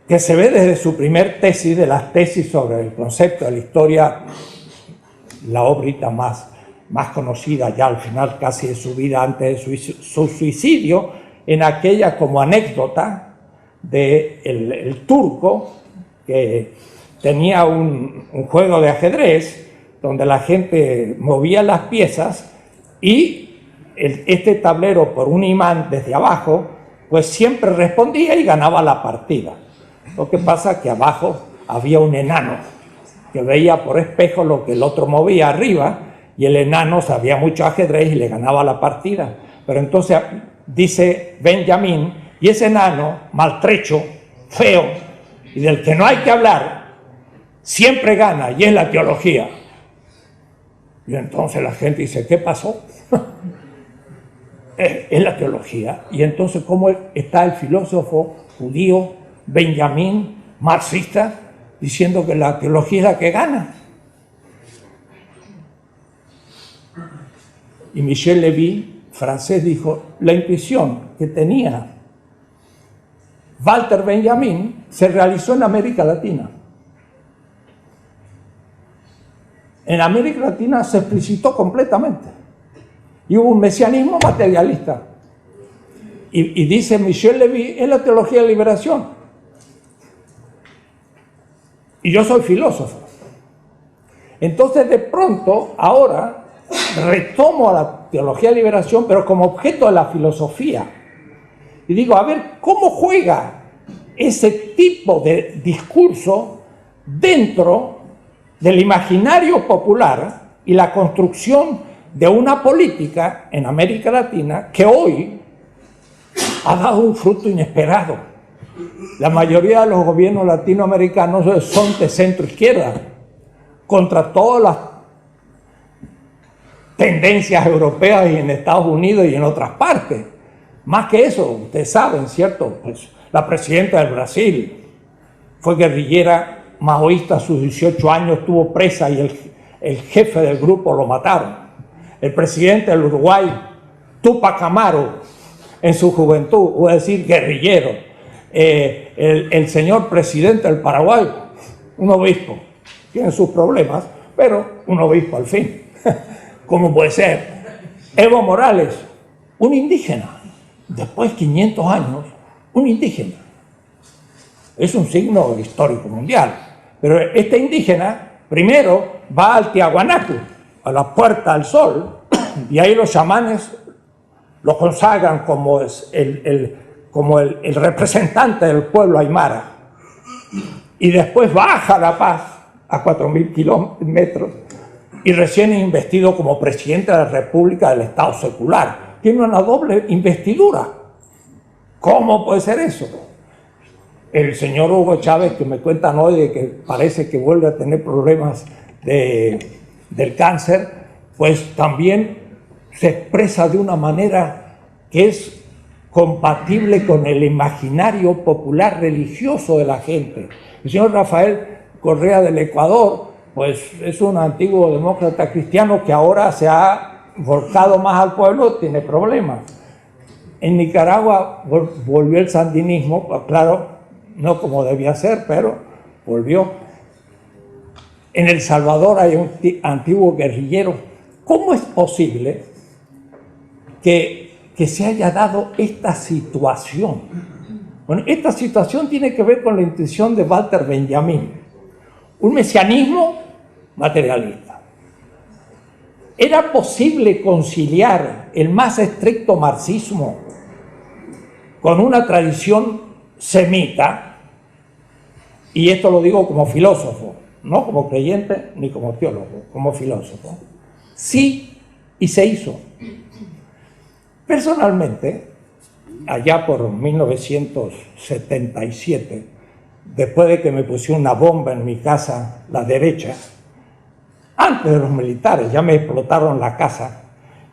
que se ve desde su primer tesis, de las tesis sobre el concepto de la historia, la obrita más conocida ya al final casi de su vida antes de su suicidio, en aquella como anécdota de el turco que tenía un juego de ajedrez donde la gente movía las piezas y este tablero por un imán desde abajo pues siempre respondía y ganaba la partida. Lo que pasa es que abajo había un enano que veía por espejo lo que el otro movía arriba y el enano sabía mucho ajedrez y le ganaba la partida. Pero entonces dice Benjamin, y ese enano maltrecho, feo y del que no hay que hablar, siempre gana, y es la teología. Y entonces la gente dice, ¿qué pasó? Es la teología. Y entonces, ¿cómo está el filósofo judío Benjamin, marxista, diciendo que la teología es la que gana? Y Michel Levy, francés, dijo, la intuición que tenía Walter Benjamin se realizó en América Latina. En América Latina se explicitó completamente. Y hubo un mesianismo materialista. Y dice Michel Levy, es la teología de liberación. Y yo soy filósofo. Entonces, de pronto, ahora, retomo a la teología de liberación, pero como objeto de la filosofía. Y digo, a ver, ¿cómo juega ese tipo de discurso dentro del imaginario popular y la construcción de una política en América Latina que hoy ha dado un fruto inesperado? La mayoría de los gobiernos latinoamericanos son de centro-izquierda, contra todas las tendencias europeas y en Estados Unidos y en otras partes. Más que eso, ustedes saben, ¿cierto? Pues la presidenta del Brasil fue guerrillera maoísta a sus 18 años, estuvo presa y el jefe del grupo lo mataron. El presidente del Uruguay, Tupac Amaru, en su juventud, voy a decir guerrillero. El señor presidente del Paraguay, un obispo, tiene sus problemas, pero un obispo al fin. ¿Cómo puede ser? Evo Morales, un indígena, después de 500 años, un indígena. Es un signo histórico mundial. Pero este indígena primero va al Tiahuanacu, a la Puerta del Sol, y ahí los chamanes lo consagran como el representante del pueblo aymara. Y después baja a La Paz a 4.000 kilómetros y recién es investido como presidente de la República del Estado secular. Tiene una doble investidura. ¿Cómo puede ser eso? El señor Hugo Chávez, que me cuentan hoy de que parece que vuelve a tener problemas del cáncer, pues también se expresa de una manera que es compatible con el imaginario popular religioso de la gente. El señor Rafael Correa del Ecuador, pues es un antiguo demócrata cristiano que ahora se ha volcado más al pueblo, tiene problemas. En Nicaragua volvió el sandinismo, pues claro, no como debía ser, pero volvió. En El Salvador hay un antiguo guerrillero. ¿Cómo es posible que se haya dado esta situación? Bueno, esta situación tiene que ver con la intuición de Walter Benjamin, un mesianismo materialista. ¿Era posible conciliar el más estricto marxismo con una tradición semita? Y esto lo digo como filósofo, no como creyente ni como teólogo, como filósofo. Sí, y se hizo. Personalmente, allá por 1977, después de que me pusieron una bomba en mi casa, la derecha, antes de los militares, ya me explotaron la casa,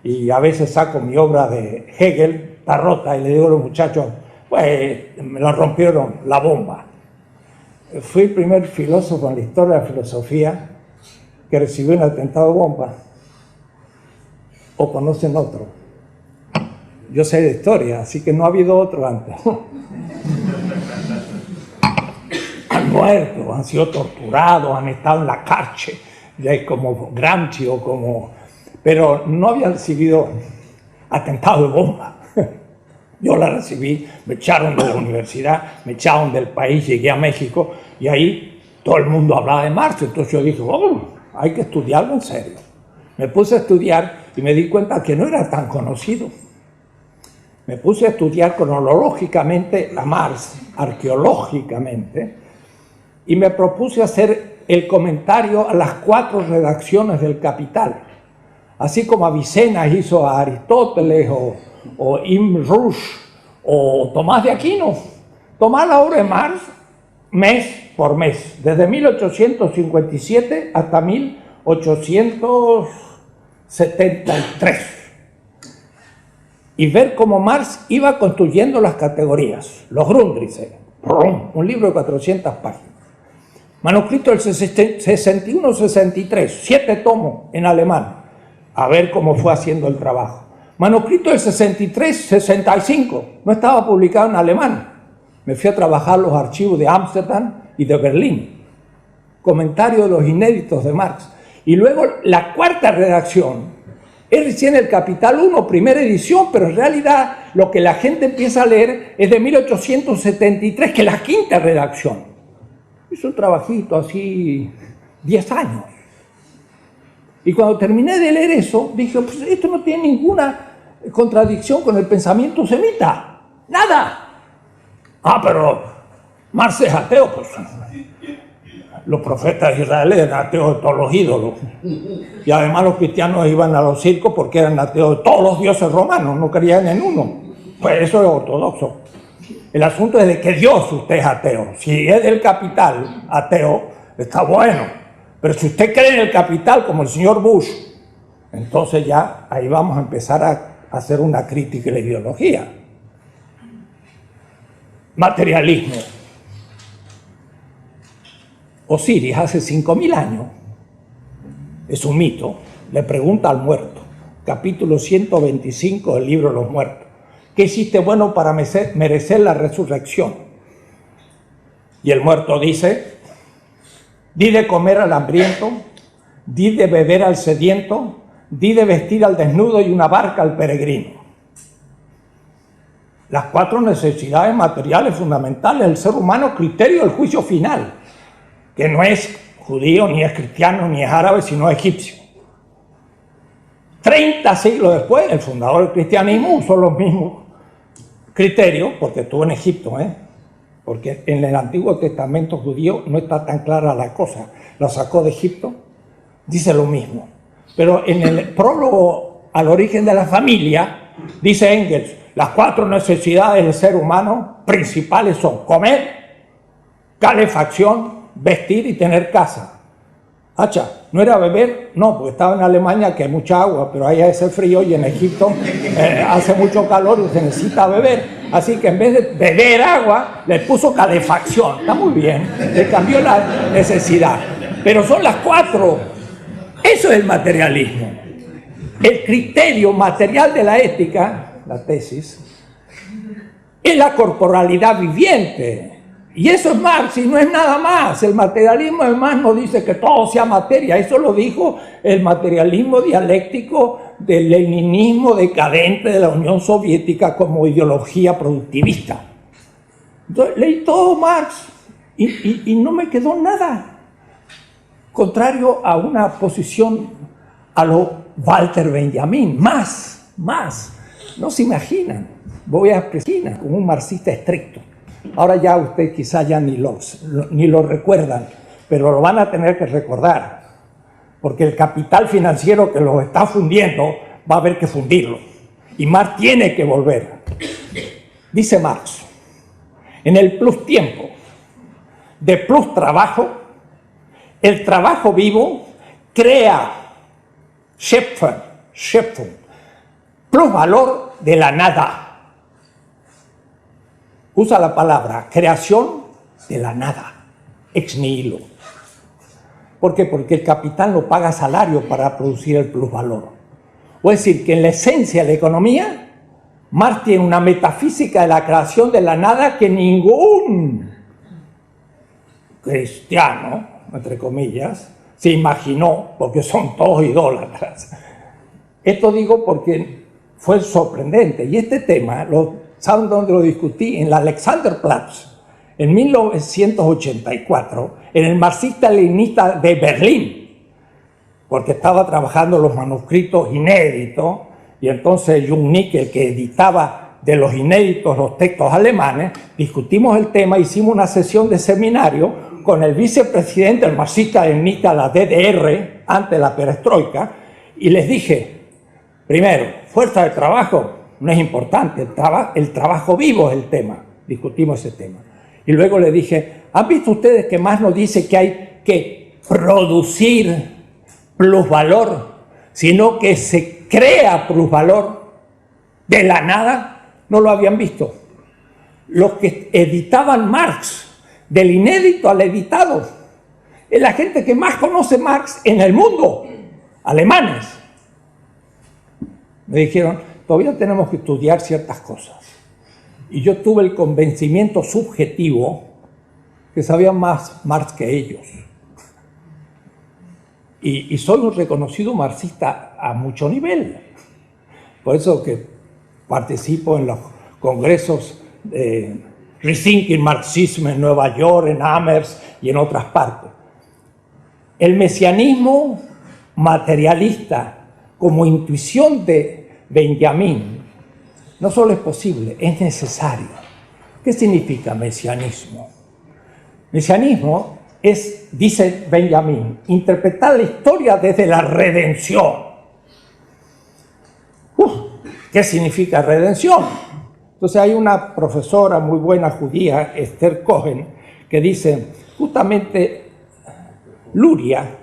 y a veces saco mi obra de Hegel, está rota, y le digo a los muchachos, pues me la rompieron la bomba. Fui el primer filósofo en la historia de la filosofía que recibió un atentado de bomba. ¿O conocen otro? Yo sé de historia, así que no ha habido otro antes. Han muerto, han sido torturados, han estado en la cárcel, como Gramsci o como... Pero no habían recibido atentado de bomba. Yo la recibí, me echaron de la universidad, me echaron del país, llegué a México y ahí todo el mundo hablaba de Marx. Entonces yo dije, hay que estudiarlo en serio. Me puse a estudiar y me di cuenta que no era tan conocido. Me puse a estudiar cronológicamente a Marx, arqueológicamente, y me propuse hacer el comentario a las 4 redacciones del Capital. Así como Avicena hizo a Aristóteles o Ibn Rushd o Tomás de Aquino. Tomar la obra de Marx mes por mes, desde 1857 hasta 1873. Y ver cómo Marx iba construyendo las categorías, los Grundrisse, un libro de 400 páginas. Manuscrito del 61-63, 7 tomos en alemán, a ver cómo fue haciendo el trabajo. Manuscrito del 63-65, no estaba publicado en alemán. Me fui a trabajar los archivos de Ámsterdam y de Berlín. Comentario de los inéditos de Marx. Y luego la 4ª redacción, es recién el Capital 1, primera edición, pero en realidad lo que la gente empieza a leer es de 1873, que es la 5ª redacción. Es un trabajito así, 10 años. Y cuando terminé de leer eso, dije, pues esto no tiene ninguna contradicción con el pensamiento semita. ¡Nada! Ah, pero Marx es ateo, pues. Los profetas de Israel eran ateos de todos los ídolos. Y además los cristianos iban a los circos porque eran ateos de todos los dioses romanos, no creían en uno. Pues eso es ortodoxo. El asunto es de que Dios usted es ateo. Si es del capital ateo, está bueno. Pero si usted cree en el capital como el señor Bush, entonces ya ahí vamos a empezar a hacer una crítica de la ideología. Materialismo. Osiris hace 5.000 años, es un mito, le pregunta al muerto, capítulo 125 del libro de los muertos, ¿qué hiciste bueno para merecer la resurrección? Y el muerto dice, di de comer al hambriento, di de beber al sediento, di de vestir al desnudo y una barca al peregrino. Las 4 necesidades materiales fundamentales del ser humano, criterio del juicio final, que no es judío, ni es cristiano, ni es árabe, sino egipcio. 30 siglos después, el fundador del cristianismo usó los mismos criterios, porque estuvo en Egipto, porque en el Antiguo Testamento judío no está tan clara la cosa. Lo sacó de Egipto, dice lo mismo. Pero en el prólogo al origen de la familia, dice Engels, las 4 necesidades del ser humano principales son comer, calefacción, vestir y tener casa. Hacha, ¿no era beber? No, porque estaba en Alemania que hay mucha agua, pero ahí hace frío y en Egipto hace mucho calor y se necesita beber. Así que en vez de beber agua, le puso calefacción. Está muy bien, le cambió la necesidad. Pero son las 4. Eso es el materialismo. El criterio material de la ética, la tesis, es la corporalidad viviente. Y eso es Marx y no es nada más. El materialismo además no dice que todo sea materia. Eso lo dijo el materialismo dialéctico del leninismo decadente de la Unión Soviética como ideología productivista. Entonces, leí todo Marx y no me quedó nada contrario a una posición a lo Walter Benjamin. Más. No se imaginan. Voy a expresar como un marxista estricto. Ahora ya ustedes quizás ya ni lo recuerdan, pero lo van a tener que recordar, porque el capital financiero que los está fundiendo va a haber que fundirlo, y Marx tiene que volver. Dice Marx, en el plus tiempo, de plus trabajo, el trabajo vivo crea Schöpfung, plus valor de la nada. Usa la palabra creación de la nada, ex nihilo. ¿Por qué? Porque el capital no paga salario para producir el plusvalor. O es decir, que en la esencia de la economía, Marx tiene una metafísica de la creación de la nada que ningún cristiano, entre comillas, se imaginó, porque son todos idólatras. Esto digo porque fue sorprendente. Y este tema, ¿saben dónde lo discutí? En la Alexanderplatz, en 1984, en el marxista-leninista de Berlín, porque estaba trabajando los manuscritos inéditos, y entonces Jung Nickel, que editaba de los inéditos los textos alemanes, discutimos el tema, hicimos una sesión de seminario con el vicepresidente del marxista-leninista de la DDR, antes de la perestroika, y les dije, primero, fuerza de trabajo no es importante, el trabajo vivo es el tema, discutimos ese tema. Y luego le dije, ¿han visto ustedes que Marx nos dice que hay que producir plusvalor, sino que se crea plusvalor de la nada? No lo habían visto. Los que editaban Marx, del inédito al editado, es la gente que más conoce Marx en el mundo, alemanes. Me dijeron, todavía tenemos que estudiar ciertas cosas. Y yo tuve el convencimiento subjetivo que sabía más Marx que ellos. Y soy un reconocido marxista a mucho nivel. Por eso que participo en los congresos de Rethinking Marxism en Nueva York, en Amherst y en otras partes. El mesianismo materialista como intuición de Benjamín no solo es posible, es necesario. ¿Qué significa mesianismo? Mesianismo es, dice Benjamín, interpretar la historia desde la redención. ¿Qué significa redención? Entonces hay una profesora muy buena judía, Esther Cohen, que dice, justamente Luria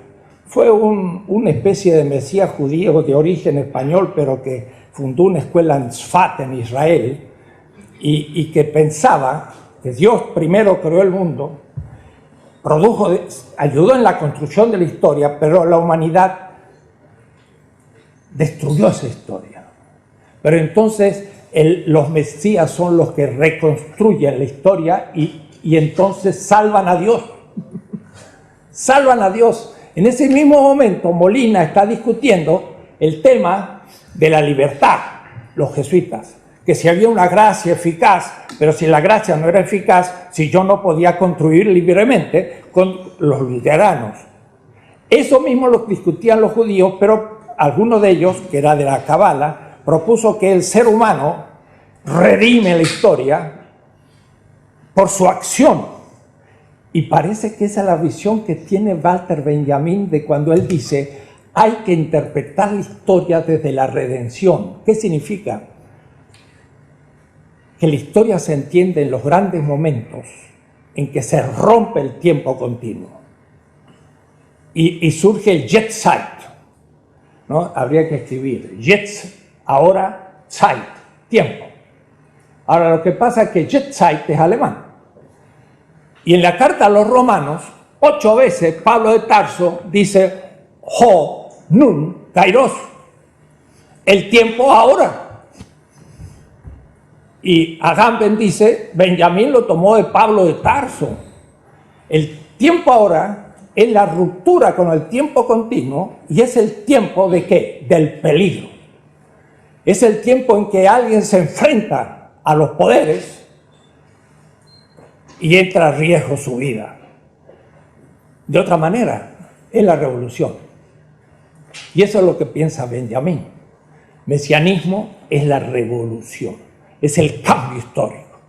fue una especie de mesías judío de origen español, pero que fundó una escuela en Tzfat, en Israel, y que pensaba que Dios primero creó el mundo, ayudó en la construcción de la historia, pero la humanidad destruyó esa historia. Pero entonces los mesías son los que reconstruyen la historia y entonces salvan a Dios. Salvan a Dios. En ese mismo momento Molina está discutiendo el tema de la libertad, los jesuitas, que si había una gracia eficaz, pero si la gracia no era eficaz, si yo no podía construir libremente con los luteranos. Eso mismo lo discutían los judíos, pero alguno de ellos, que era de la Cábala, propuso que el ser humano redime la historia por su acción. Y parece que esa es la visión que tiene Walter Benjamin de cuando él dice hay que interpretar la historia desde la redención. ¿Qué significa? Que la historia se entiende en los grandes momentos en que se rompe el tiempo continuo y surge el Jetzeit, ¿no? Habría que escribir Jetz, ahora Zeit, tiempo. Ahora lo que pasa es que Jetzeit es alemán. Y en la carta a los romanos, 8 veces Pablo de Tarso dice ho, nun, kairos, el tiempo ahora. Y Agamben dice, Benjamín lo tomó de Pablo de Tarso. El tiempo ahora es la ruptura con el tiempo continuo y es el tiempo ¿de qué? Del peligro. Es el tiempo en que alguien se enfrenta a los poderes y entra a riesgo su vida. De otra manera, es la revolución. Y eso es lo que piensa Benjamín. Mesianismo es la revolución, es el cambio histórico.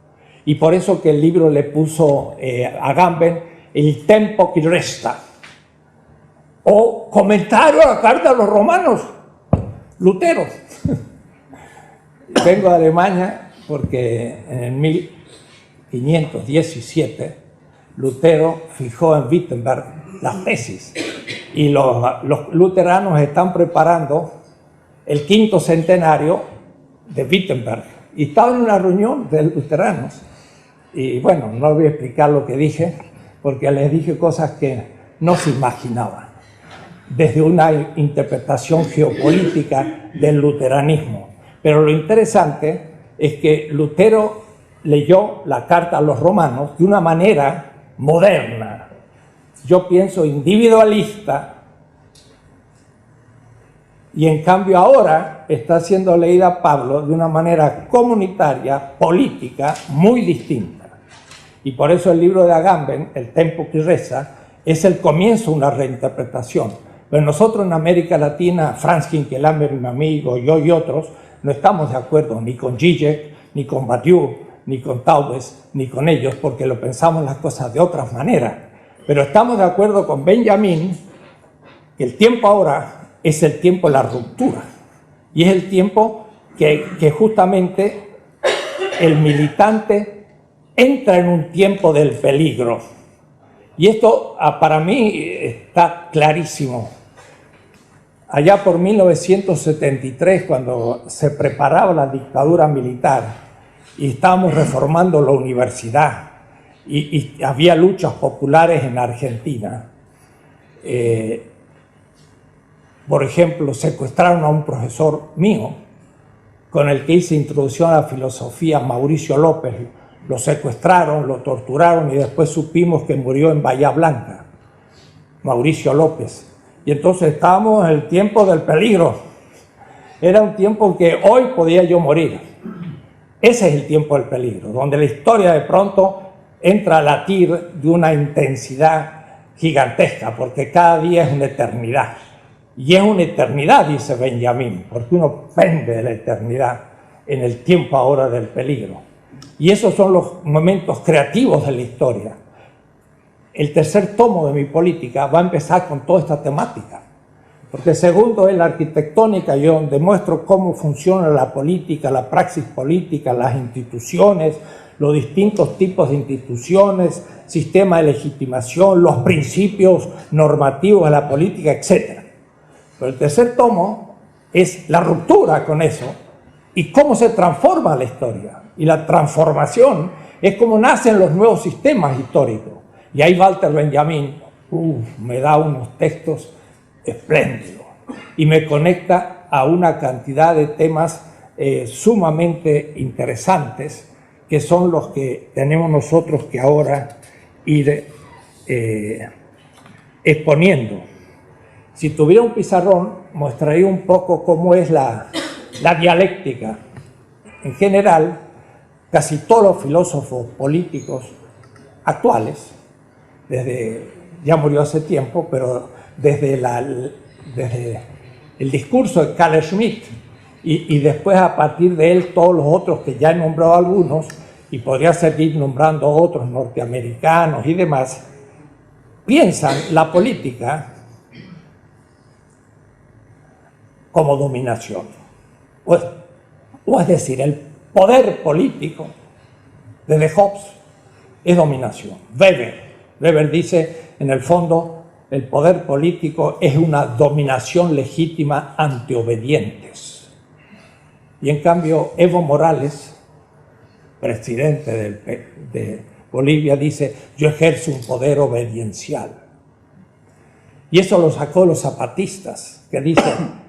Y por eso que el libro le puso a Agamben el tempo que resta. O comentario a la carta a los romanos, Lutero. Vengo de Alemania porque en el 1517 Lutero fijó en Wittenberg las tesis y los luteranos están preparando el 5º centenario de Wittenberg y estaba en una reunión de luteranos y bueno, no voy a explicar lo que dije porque les dije cosas que no se imaginaban desde una interpretación geopolítica del luteranismo. Pero lo interesante es que Lutero leyó la carta a los romanos de una manera moderna. Yo pienso individualista y en cambio ahora está siendo leída Pablo de una manera comunitaria, política, muy distinta. Y por eso el libro de Agamben, El Tempo que Reza, es el comienzo de una reinterpretación. Pero nosotros en América Latina, Franz Kinkelhammer, mi amigo, yo y otros, no estamos de acuerdo ni con Zizek, ni con Badiou, ni con Taubes, ni con ellos, porque lo pensamos las cosas de otras maneras. Pero estamos de acuerdo con Benjamín que el tiempo ahora es el tiempo de la ruptura. Y es el tiempo que justamente el militante entra en un tiempo del peligro. Y esto para mí está clarísimo. Allá por 1973, cuando se preparaba la dictadura militar y estábamos reformando la universidad y había luchas populares en Argentina, por ejemplo, secuestraron a un profesor mío con el que hice introducción a la filosofía, Mauricio López. Lo secuestraron, lo torturaron y después supimos que murió en Bahía Blanca, Mauricio López. Y entonces estábamos en el tiempo del peligro. Era un tiempo en que hoy podía yo morir. Ese es el tiempo del peligro, donde la historia de pronto entra a latir de una intensidad gigantesca, porque cada día es una eternidad. Y es una eternidad, dice Benjamín, porque uno pende de la eternidad en el tiempo ahora del peligro. Y esos son los momentos creativos de la historia. El tercer tomo de mi política va a empezar con toda esta temática, porque el segundo es la arquitectónica, yo donde muestro cómo funciona la política, la praxis política, las instituciones, los distintos tipos de instituciones, sistema de legitimación, los principios normativos de la política, etc. Pero el tercer tomo es la ruptura con eso y cómo se transforma la historia. Y la transformación es cómo nacen los nuevos sistemas históricos. Y ahí Walter Benjamin me da unos textos espléndidos y me conecta a una cantidad de temas sumamente interesantes, que son los que tenemos nosotros que ahora ir exponiendo. Si tuviera un pizarrón, mostraría un poco cómo es la dialéctica. En general, casi todos los filósofos políticos actuales, ya murió hace tiempo, pero desde el discurso de Carl Schmitt y después a partir de él todos los otros que ya he nombrado algunos, y podría seguir nombrando otros norteamericanos y demás, piensan la política como dominación. O es decir, el poder político, desde Hobbes, es dominación. Weber dice, en el fondo, el poder político es una dominación legítima ante obedientes. Y en cambio, Evo Morales, presidente de Bolivia, dice, yo ejerzo un poder obediencial. Y eso lo sacó los zapatistas, que dicen,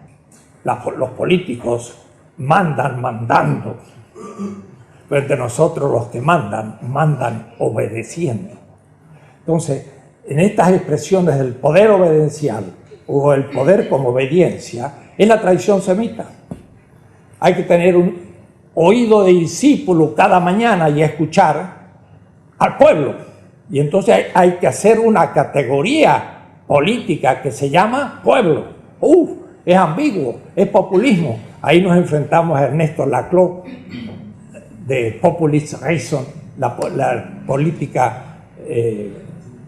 los políticos mandan mandando, pero entre nosotros los que mandan obedeciendo. Entonces, en estas expresiones del poder obediencial o el poder como obediencia, es la tradición semita. Hay que tener un oído de discípulo cada mañana y escuchar al pueblo. Y entonces hay que hacer una categoría política que se llama pueblo. Es ambiguo, es populismo. Ahí nos enfrentamos a Ernesto Laclau de Populist Reason, la política,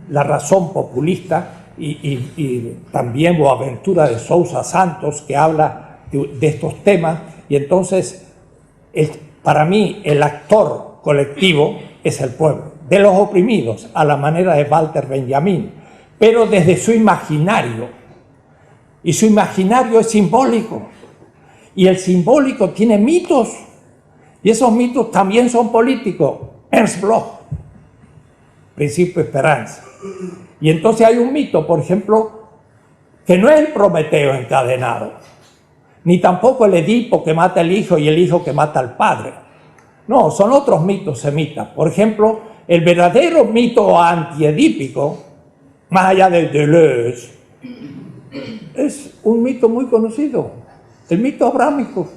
la razón populista, y también Boaventura de Sousa Santos, que habla de estos temas. Y entonces, para mí, el actor colectivo es el pueblo, de los oprimidos, a la manera de Walter Benjamin, pero desde su imaginario. Y su imaginario es simbólico. Y el simbólico tiene mitos. Y esos mitos también son políticos. Ernst Bloch, Principio de Esperanza. Y entonces hay un mito, por ejemplo, que no es el Prometeo encadenado, ni tampoco el Edipo que mata al hijo y el hijo que mata al padre. No, son otros mitos semitas. Por ejemplo, el verdadero mito antiedípico, más allá de Deleuze, es un mito muy conocido, el mito abrámico.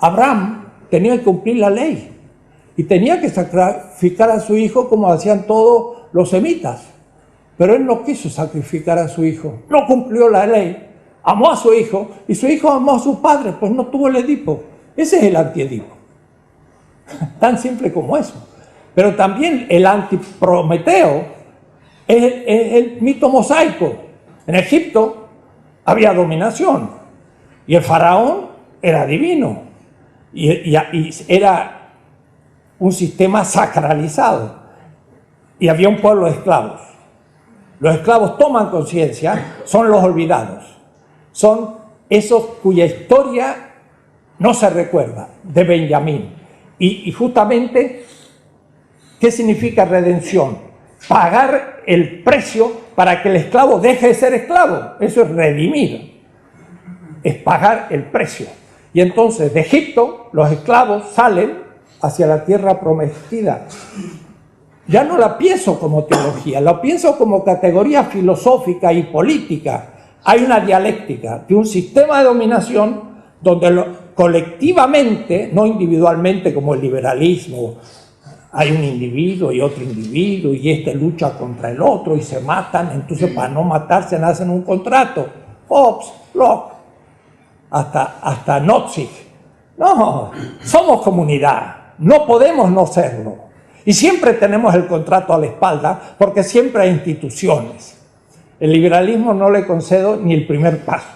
Abraham tenía que cumplir la ley y tenía que sacrificar a su hijo como hacían todos los semitas, pero él no quiso sacrificar a su hijo, no cumplió la ley, amó a su hijo y su hijo amó a su padre, pues no tuvo el Edipo. Ese es el antiedipo, tan simple como eso. Pero también el antiprometeo es el mito mosaico. En Egipto había dominación y el faraón era divino y era un sistema sacralizado y había un pueblo de esclavos. Los esclavos toman conciencia, son los olvidados, son esos cuya historia no se recuerda, de Benjamín. Y justamente, ¿qué significa redención? Pagar el precio para que el esclavo deje de ser esclavo. Eso es redimir, es pagar el precio. Y entonces de Egipto los esclavos salen hacia la tierra prometida. Ya no la pienso como teología, la pienso como categoría filosófica y política. Hay una dialéctica de un sistema de dominación donde colectivamente, no individualmente como el liberalismo, hay un individuo y otro individuo y este lucha contra el otro y se matan, entonces para no matarse hacen un contrato. Hobbes, Locke, hasta Nozick. No, somos comunidad, no podemos no serlo. Y siempre tenemos el contrato a la espalda porque siempre hay instituciones. El liberalismo no le concedo ni el primer paso.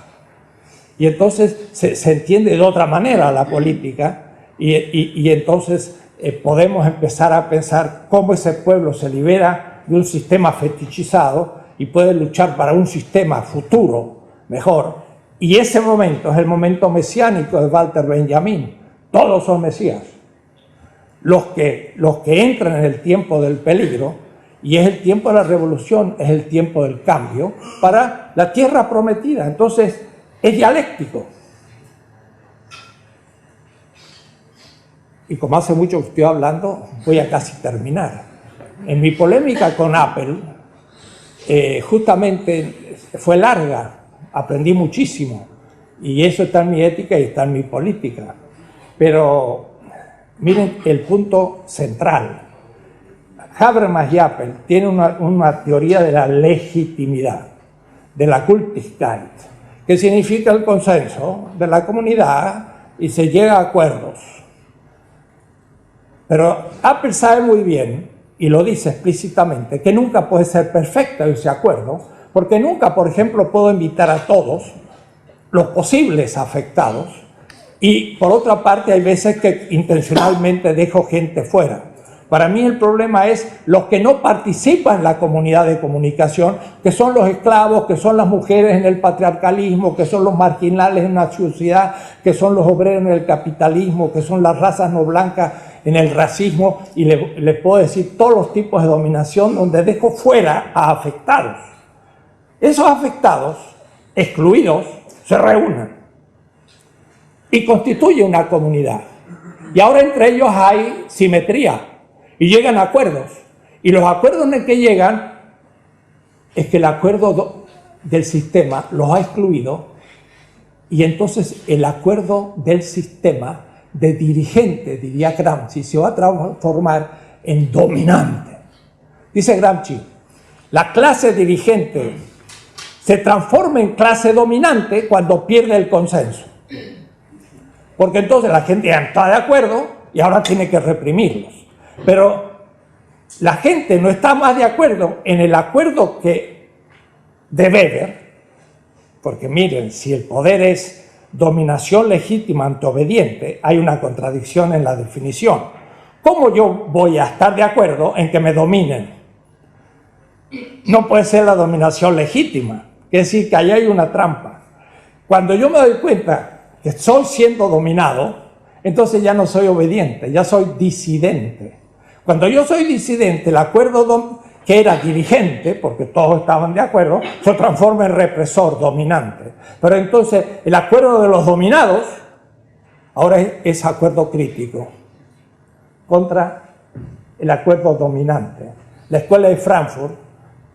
Y entonces se entiende de otra manera la política y entonces podemos empezar a pensar cómo ese pueblo se libera de un sistema fetichizado y puede luchar para un sistema futuro mejor. Y ese momento es el momento mesiánico de Walter Benjamin. Todos son mesías. Los que entran en el tiempo del peligro, y es el tiempo de la revolución, es el tiempo del cambio para la tierra prometida. Entonces es dialéctico. Y como hace mucho que estoy hablando, voy a casi terminar. En mi polémica con Apple, justamente fue larga, aprendí muchísimo, y eso está en mi ética y está en mi política. Pero miren el punto central. Habermas y Apple tienen una teoría de la legitimidad, de la Gültigkeit, que significa el consenso de la comunidad y se llega a acuerdos. Pero Apple sabe muy bien, y lo dice explícitamente, que nunca puede ser perfecto ese acuerdo, porque nunca, por ejemplo, puedo invitar a todos los posibles afectados, y por otra parte hay veces que intencionalmente dejo gente fuera. Para mí el problema es los que no participan en la comunidad de comunicación, que son los esclavos, que son las mujeres en el patriarcalismo, que son los marginales en la sociedad, que son los obreros en el capitalismo, que son las razas no blancas en el racismo, y le puedo decir todos los tipos de dominación donde dejo fuera a afectados. Esos afectados, excluidos, se reúnen y constituyen una comunidad. Y ahora entre ellos hay simetría y llegan a acuerdos. Y los acuerdos en el que llegan es que el acuerdo del sistema los ha excluido, y entonces el acuerdo del sistema de dirigente, diría Gramsci, se va a transformar en dominante. Dice Gramsci, la clase dirigente se transforma en clase dominante cuando pierde el consenso. Porque entonces la gente ya está de acuerdo y ahora tiene que reprimirlos. Pero la gente no está más de acuerdo en el acuerdo que de Weber, porque miren, si el poder es dominación legítima ante obediente, hay una contradicción en la definición. ¿Cómo yo voy a estar de acuerdo en que me dominen? No puede ser la dominación legítima, es decir, que ahí hay una trampa. Cuando yo me doy cuenta que estoy siendo dominado, entonces ya no soy obediente, ya soy disidente. Cuando yo soy disidente, el acuerdo que era dirigente, porque todos estaban de acuerdo, se transforma en represor, dominante. Pero entonces el acuerdo de los dominados ahora es acuerdo crítico contra el acuerdo dominante. La escuela de Frankfurt,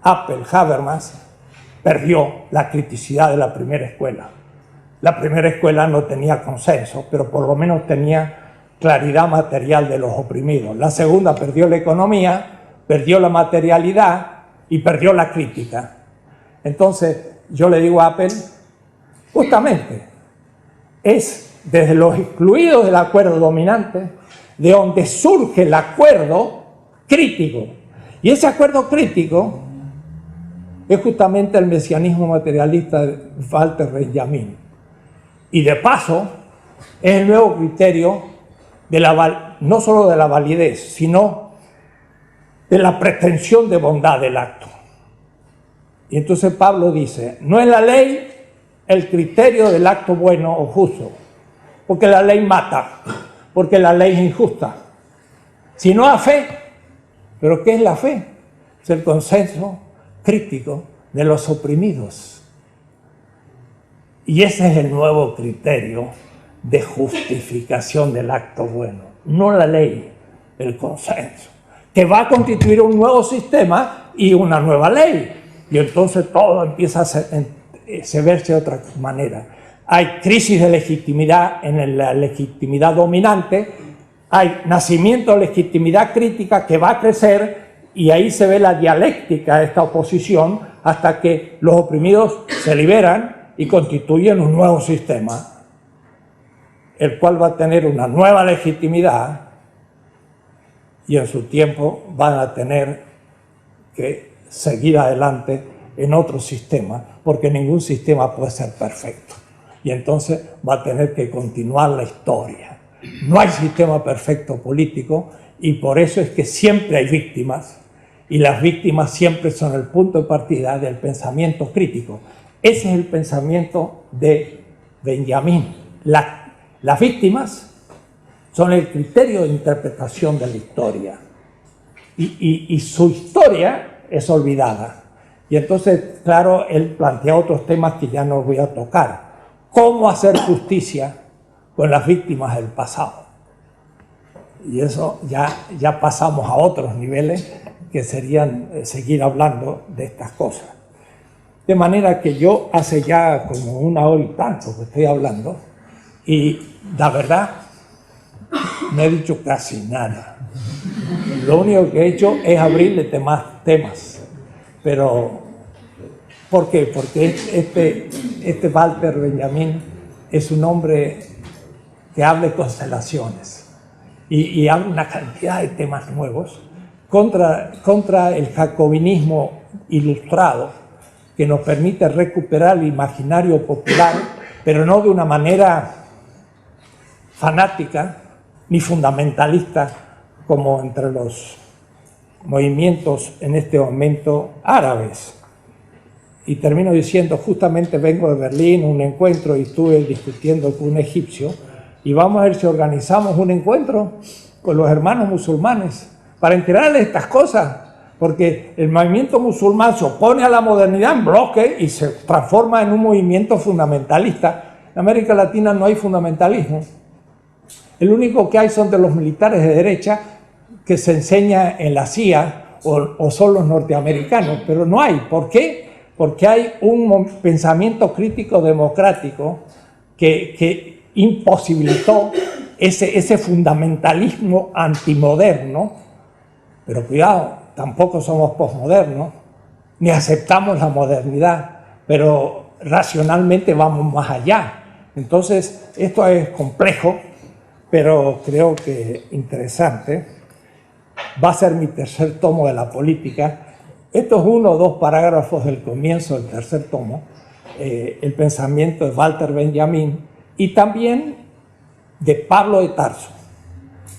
Apple, Habermas, perdió la criticidad de la primera escuela. La primera escuela no tenía consenso, pero por lo menos tenía claridad material de los oprimidos. La segunda perdió la economía, perdió la materialidad y perdió la crítica. Entonces, yo le digo a Apple, justamente, es desde los excluidos del acuerdo dominante de donde surge el acuerdo crítico. Y ese acuerdo crítico es justamente el mesianismo materialista de Walter Benjamin. Y de paso, es el nuevo criterio de no solo de la validez, sino de la pretensión de bondad del acto. Y entonces Pablo dice, no es la ley el criterio del acto bueno o justo, porque la ley mata, porque la ley es injusta, sino la fe. ¿Pero qué es la fe? Es el consenso crítico de los oprimidos. Y ese es el nuevo criterio de justificación del acto bueno, no la ley, el consenso, que va a constituir un nuevo sistema y una nueva ley. Y entonces todo empieza a verse de otra manera. Hay crisis de legitimidad en la legitimidad dominante, hay nacimiento de legitimidad crítica que va a crecer, y ahí se ve la dialéctica de esta oposición hasta que los oprimidos se liberan y constituyen un nuevo sistema, el cual va a tener una nueva legitimidad y en su tiempo van a tener que seguir adelante en otro sistema, porque ningún sistema puede ser perfecto. Y entonces va a tener que continuar la historia. No hay sistema perfecto político y por eso es que siempre hay víctimas y las víctimas siempre son el punto de partida del pensamiento crítico. Ese es el pensamiento de Benjamín. Las víctimas son el criterio de interpretación de la historia y su historia es olvidada. Y entonces, claro, él plantea otros temas que ya no voy a tocar. ¿Cómo hacer justicia con las víctimas del pasado? Y eso ya pasamos a otros niveles que serían seguir hablando de estas cosas. De manera que yo hace ya como 1 hora y tanto que estoy hablando y la verdad no he dicho casi nada. Lo único que he hecho es abrirle temas. Pero, ¿por qué? Porque este Walter Benjamin es un hombre que habla de constelaciones y habla una cantidad de temas nuevos contra el jacobinismo ilustrado que nos permite recuperar el imaginario popular, pero no de una manera fanática ni fundamentalista como entre los movimientos en este momento árabes. Y termino diciendo, justamente vengo de Berlín, un encuentro, y estuve discutiendo con un egipcio, y vamos a ver si organizamos un encuentro con los hermanos musulmanes para enterarles de estas cosas, porque el movimiento musulmán se opone a la modernidad en bloque y se transforma en un movimiento fundamentalista. En América Latina no hay fundamentalismo. El único que hay son de los militares de derecha que se enseña en la CIA o son los norteamericanos, pero no hay. ¿Por qué? Porque hay un pensamiento crítico democrático que imposibilitó ese fundamentalismo antimoderno. Pero cuidado, tampoco somos posmodernos, ni aceptamos la modernidad, pero racionalmente vamos más allá. Entonces, esto es complejo, pero creo que interesante. Va a ser mi tercer tomo de la política. Esto es 1 o 2 parágrafos del comienzo del tercer tomo, el pensamiento de Walter Benjamin y también de Pablo de Tarso,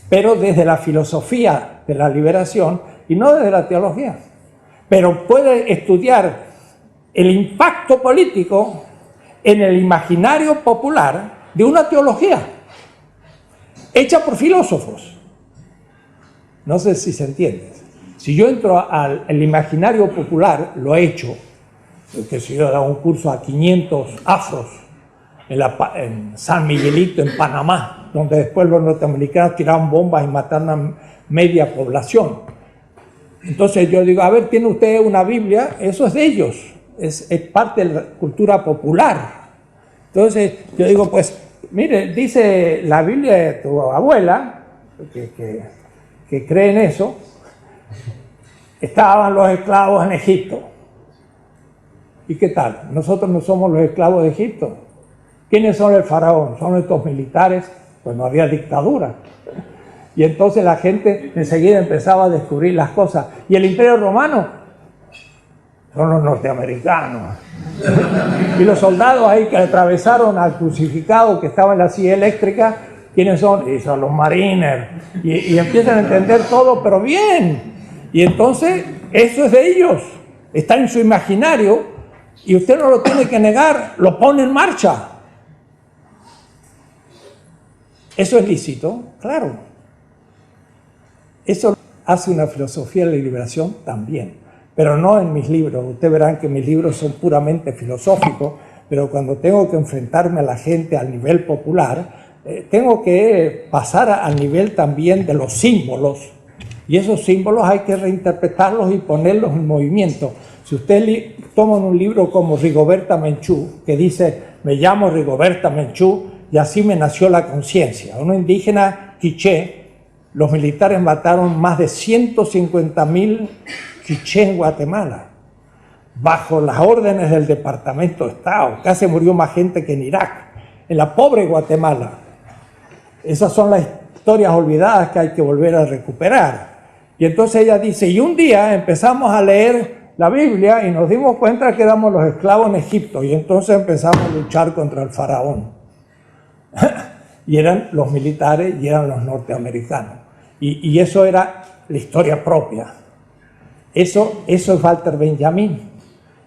pero desde la filosofía de la liberación y no desde la teología. Pero puede estudiar el impacto político en el imaginario popular de una teología hecha por filósofos. No sé si se entiende. Si yo entro al imaginario popular, lo he hecho, porque si yo he dado un curso a 500 afros en San Miguelito, en Panamá, donde después los norteamericanos tiraron bombas y mataron a media población. Entonces yo digo, a ver, ¿tiene usted una Biblia? Eso es de ellos, es parte de la cultura popular. Entonces yo digo, pues, mire, dice la Biblia de tu abuela, que cree en eso, estaban los esclavos en Egipto. ¿Y qué tal? Nosotros no somos los esclavos de Egipto. ¿Quiénes son el faraón? Son estos militares, pues no había dictadura. Y entonces la gente enseguida empezaba a descubrir las cosas. ¿Y el Imperio Romano? Son los norteamericanos. Y los soldados ahí que atravesaron al crucificado que estaba en la silla eléctrica, ¿quiénes son? Y son los mariners. Y empiezan a entender todo, pero bien. Y entonces, eso es de ellos. Está en su imaginario y usted no lo tiene que negar, lo pone en marcha. ¿Eso es lícito? Claro. Eso hace una filosofía de la liberación también, pero no en mis libros. Ustedes verán que mis libros son puramente filosóficos, pero cuando tengo que enfrentarme a la gente al nivel popular, tengo que pasar al nivel también de los símbolos. Y esos símbolos hay que reinterpretarlos y ponerlos en movimiento. Si usted toma un libro como Rigoberta Menchú, que dice, me llamo Rigoberta Menchú y así me nació la conciencia. Una indígena quiché, los militares mataron más de 150.000 quiché en Guatemala. bajo las órdenes del Departamento de Estado. Casi murió más gente que en Irak, en la pobre Guatemala. Esas son las historias olvidadas que hay que volver a recuperar. Y entonces ella dice, y un día empezamos a leer la Biblia y nos dimos cuenta que éramos los esclavos en Egipto, y entonces empezamos a luchar contra el faraón. Y eran los militares y eran los norteamericanos. Y eso era la historia propia. Eso es Walter Benjamin,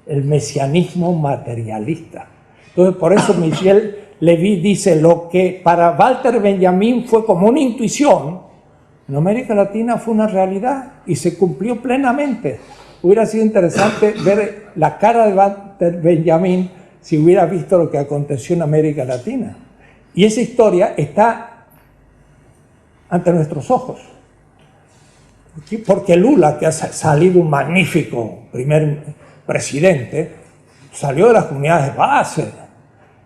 el mesianismo materialista. Entonces, por eso Michel Levy dice, lo que para Walter Benjamin fue como una intuición, en América Latina fue una realidad y se cumplió plenamente. Hubiera sido interesante ver la cara de Walter Benjamin si hubiera visto lo que aconteció en América Latina. Y esa historia está ante nuestros ojos. Porque Lula, que ha salido un magnífico primer presidente, salió de las comunidades de base.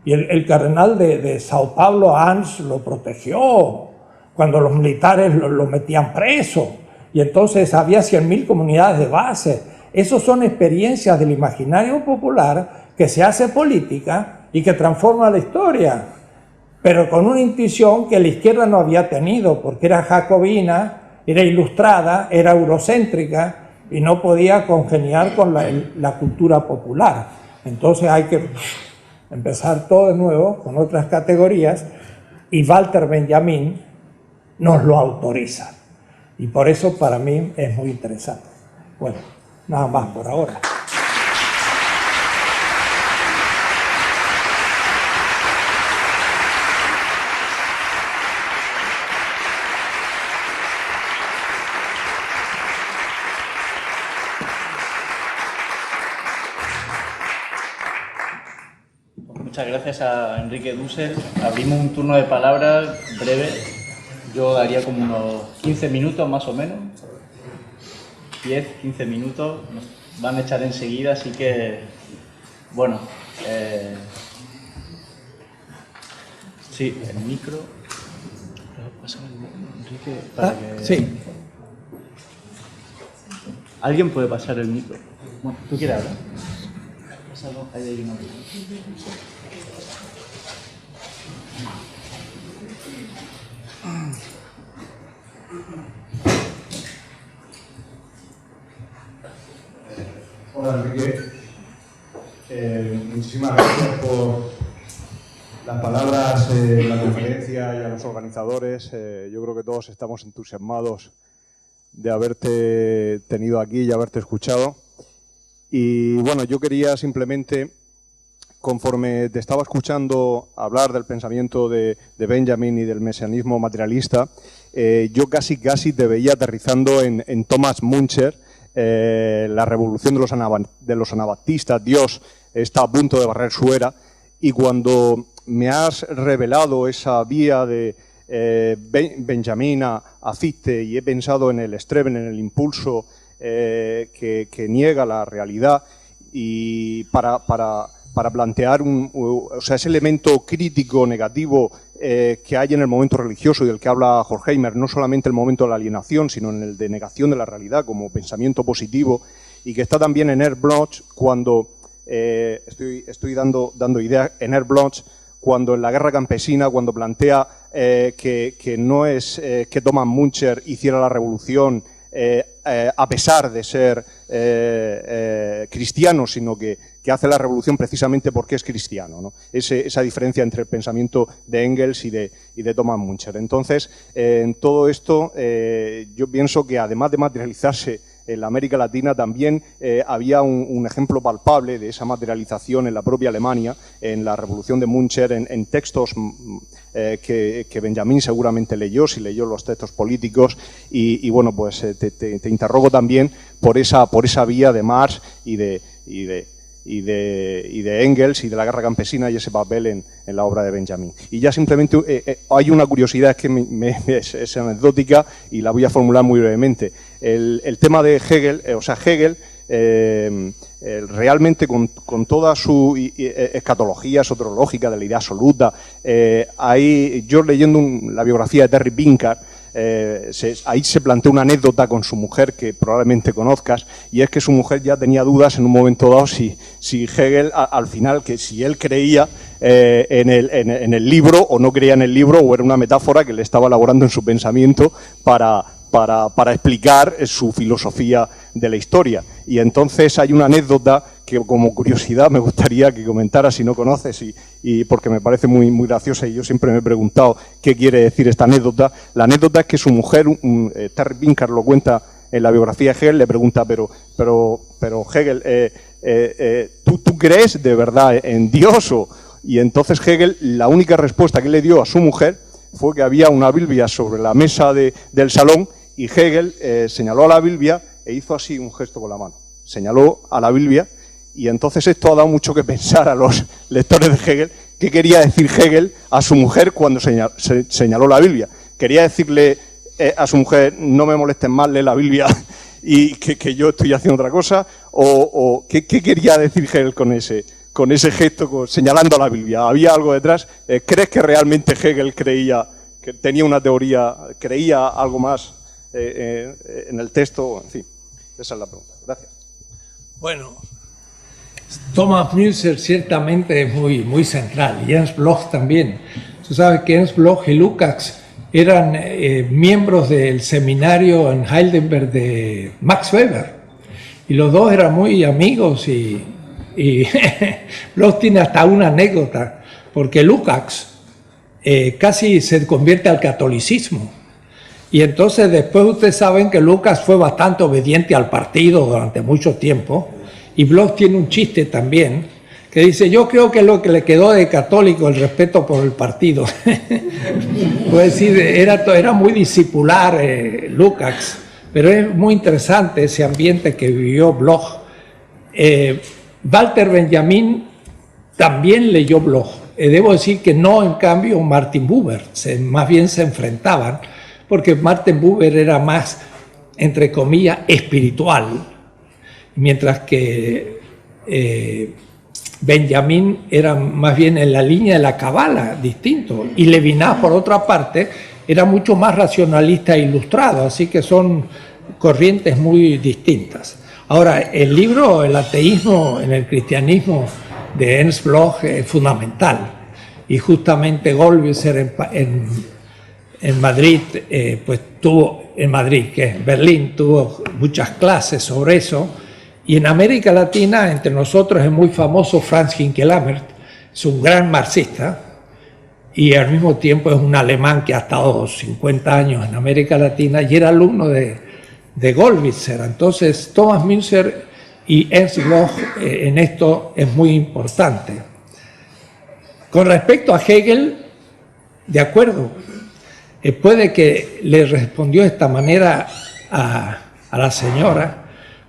Y el cardenal de Sao Paulo, Hans, lo protegió cuando los militares lo metían preso. Y entonces había 100.000 comunidades de base. Esas son experiencias del imaginario popular que se hace política y que transforma la historia, pero con una intuición que la izquierda no había tenido, porque era jacobina, era ilustrada, era eurocéntrica y no podía congeniar con la cultura popular. Entonces hay que empezar todo de nuevo con otras categorías, y Walter Benjamin nos lo autoriza. Y por eso para mí es muy interesante. Bueno, nada más por ahora. Muchas gracias a Enrique Dussel. Abrimos un turno de palabras breve. Yo daría como unos 15 minutos más o menos. 10, 15 minutos. Nos van a echar enseguida, así que, bueno. Sí, el micro. Pásame el Enrique para que... Sí. ¿Alguien puede pasar el micro? Bueno, ¿tú quieres hablar? Pásalo, ahí hay uno. Hola Enrique, muchísimas gracias por las palabras en la conferencia y a los organizadores. Yo creo que todos estamos entusiasmados de haberte tenido aquí y haberte escuchado. Y bueno, yo quería simplemente, conforme te estaba escuchando hablar del pensamiento de Benjamin y del mesianismo materialista, yo casi te veía aterrizando en Thomas Muncher, la revolución de los anabaptistas. Dios está a punto de barrer su era, y cuando me has revelado esa vía de Benjamin a Fichte, y he pensado en el Streben, en el impulso que niega la realidad, y para plantear ese elemento crítico negativo que hay en el momento religioso y del que habla Horkheimer, no solamente el momento de la alienación, sino en el de negación de la realidad como pensamiento positivo, y que está también en Ernst Bloch, cuando estoy dando ideas en Ernst Bloch, cuando en la guerra campesina, cuando plantea que no es que Thomas Muncher hiciera la revolución a pesar de ser cristiano, sino que hace la revolución precisamente porque es cristiano, ¿no? Esa diferencia entre el pensamiento de Engels y de Thomas Muncher. Entonces, en todo esto, yo pienso que además de materializarse en la América Latina, también había un ejemplo palpable de esa materialización en la propia Alemania, en la revolución de Muncher, en textos que Benjamin seguramente leyó, si leyó los textos políticos, y bueno, pues te interrogo también por esa vía de Marx y de Engels y de la guerra campesina y ese papel en la obra de Benjamin. Y ya simplemente hay una curiosidad que es anecdótica y la voy a formular muy brevemente. El tema de Hegel, Hegel realmente con toda su escatología soteriológica de la idea absoluta, yo leyendo la biografía de Terry Pinker, ahí se plantea una anécdota con su mujer que probablemente conozcas, y es que su mujer ya tenía dudas en un momento dado si Hegel, al final, que si él creía en el libro o no creía en el libro, o era una metáfora que le estaba elaborando en su pensamiento para explicar su filosofía de la historia. Y entonces hay una anécdota que, como curiosidad, me gustaría que comentaras si no conoces, y porque me parece muy, muy graciosa, y yo siempre me he preguntado qué quiere decir esta anécdota. La anécdota es que su mujer, Terry Pinker lo cuenta en la biografía de Hegel, le pregunta, pero Hegel, ¿tú crees de verdad en Dios? Y entonces Hegel, la única respuesta que le dio a su mujer fue que había una Biblia sobre la mesa del salón, y Hegel señaló a la Biblia e hizo así un gesto con la mano. Señaló a la Biblia, y entonces esto ha dado mucho que pensar a los lectores de Hegel. ¿Qué quería decir Hegel a su mujer cuando señaló la Biblia? ¿Quería decirle a su mujer, no me molestes más, lee la Biblia y que yo estoy haciendo otra cosa? ¿O qué quería decir Hegel con ese gesto, señalando a la Biblia? ¿Había algo detrás? ¿Crees que realmente Hegel creía, que tenía una teoría, creía algo más en el texto? En fin, esa es la pregunta. Gracias. Bueno, Thomas Müntzer ciertamente es muy central, y Ernst Bloch también. Tú sabes que Ernst Bloch y Lukács eran miembros del seminario en Heidelberg de Max Weber, y los dos eran muy amigos, y Bloch tiene hasta una anécdota, porque Lukács casi se convierte al catolicismo, y entonces después ustedes saben que Lukács fue bastante obediente al partido durante mucho tiempo, y Bloch tiene un chiste también, que dice, yo creo que lo que le quedó de católico el respeto por el partido. Puedo decir, era muy discipular Lukács, pero es muy interesante ese ambiente que vivió Bloch. Walter Benjamin también leyó Bloch. Debo decir que no, en cambio, Martin Buber. Más bien se enfrentaban, porque Martin Buber era más, entre comillas, espiritual, mientras que Benjamin era más bien en la línea de la Cábala, distinto. Y Levinas, por otra parte, era mucho más racionalista e ilustrado, así que son corrientes muy distintas. Ahora, el libro El ateísmo en el cristianismo de Ernst Bloch es fundamental, y justamente Gollwitzer en Madrid, en Berlín, tuvo muchas clases sobre eso. Y en América Latina, entre nosotros, es muy famoso Franz Hinckelamert, es un gran marxista, y al mismo tiempo es un alemán que ha estado 50 años en América Latina y era alumno de Gollwitzer. Entonces, Thomas Müntzer y Ernst Bloch en esto es muy importante. Con respecto a Hegel, de acuerdo, puede que le respondió de esta manera a la señora,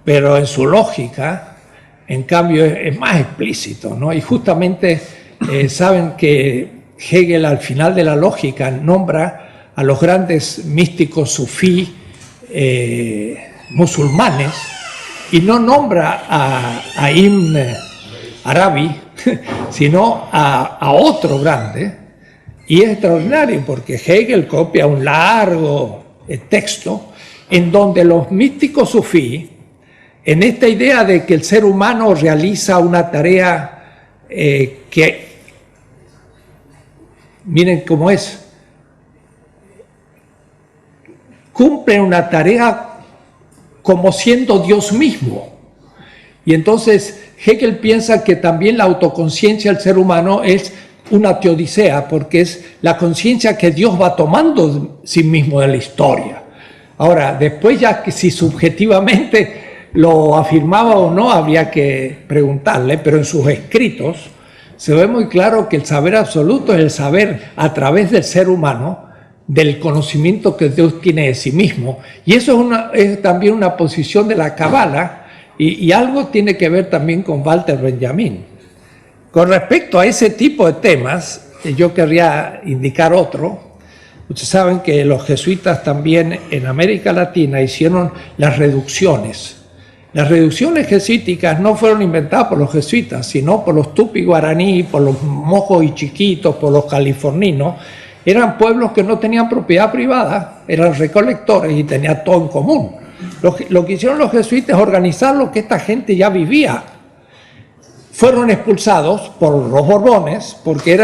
pero en su lógica, en cambio, es más explícito, ¿no? Y justamente saben que Hegel, al final de la lógica, nombra a los grandes místicos sufí musulmanes, y no nombra a Ibn Arabi, sino a otro grande, y es extraordinario porque Hegel copia un largo texto en donde los místicos sufí, en esta idea de que el ser humano realiza una tarea que, miren cómo es, cumple una tarea como siendo Dios mismo. Y entonces Hegel piensa que también la autoconciencia del ser humano es una teodicea, porque es la conciencia que Dios va tomando sí mismo de la historia. Ahora, después ya que si subjetivamente lo afirmaba o no, habría que preguntarle, pero en sus escritos se ve muy claro que el saber absoluto es el saber a través del ser humano, del conocimiento que Dios tiene de sí mismo, y eso es también una posición de la Cábala, y algo tiene que ver también con Walter Benjamin. Con respecto a ese tipo de temas, yo querría indicar otro. Ustedes saben que los jesuitas también en América Latina hicieron las reducciones. Las reducciones jesuíticas no fueron inventadas por los jesuitas, sino por los tupi guaraní, por los mojos y chiquitos, por los californinos, eran pueblos que no tenían propiedad privada, eran recolectores y tenían todo en común. Lo que hicieron los jesuitas es organizar lo que esta gente ya vivía. Fueron expulsados por los Borbones, porque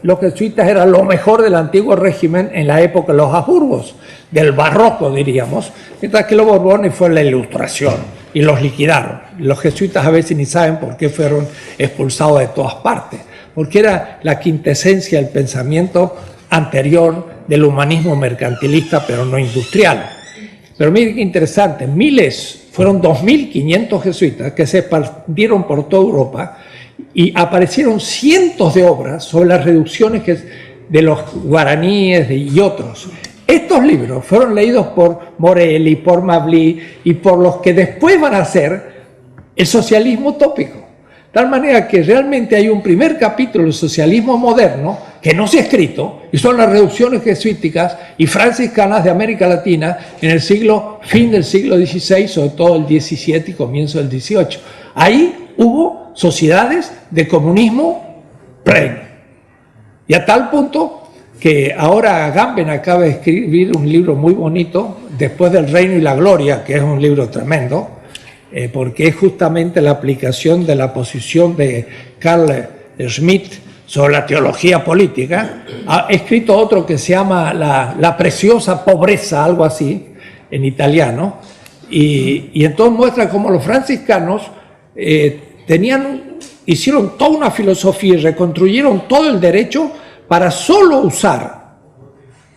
los jesuitas eran lo mejor del antiguo régimen en la época de los Habsburgos, del barroco diríamos, mientras que los Borbones fue la Ilustración y los liquidaron. Los jesuitas a veces ni saben por qué fueron expulsados de todas partes, porque era la quintesencia del pensamiento anterior del humanismo mercantilista, pero no industrial. Pero miren qué interesante, fueron 2.500 jesuitas que se expandieron por toda Europa y aparecieron cientos de obras sobre las reducciones de los guaraníes y otros. Estos libros fueron leídos por Morelli, por Mably y por los que después van a ser el socialismo utópico. De tal manera que realmente hay un primer capítulo del socialismo moderno que no se ha escrito, y son las reducciones jesuíticas y franciscanas de América Latina en el fin del siglo XVI, sobre todo el XVII y comienzo del XVIII. Ahí hubo sociedades de comunismo pleno. Y a tal punto que ahora Agamben acaba de escribir un libro muy bonito, Después del Reino y la Gloria, que es un libro tremendo, porque es justamente la aplicación de la posición de Carl Schmitt sobre la teología política. Ha escrito otro que se llama La preciosa pobreza, algo así, en italiano, y entonces muestra cómo los franciscanos hicieron toda una filosofía y reconstruyeron todo el derecho para solo usar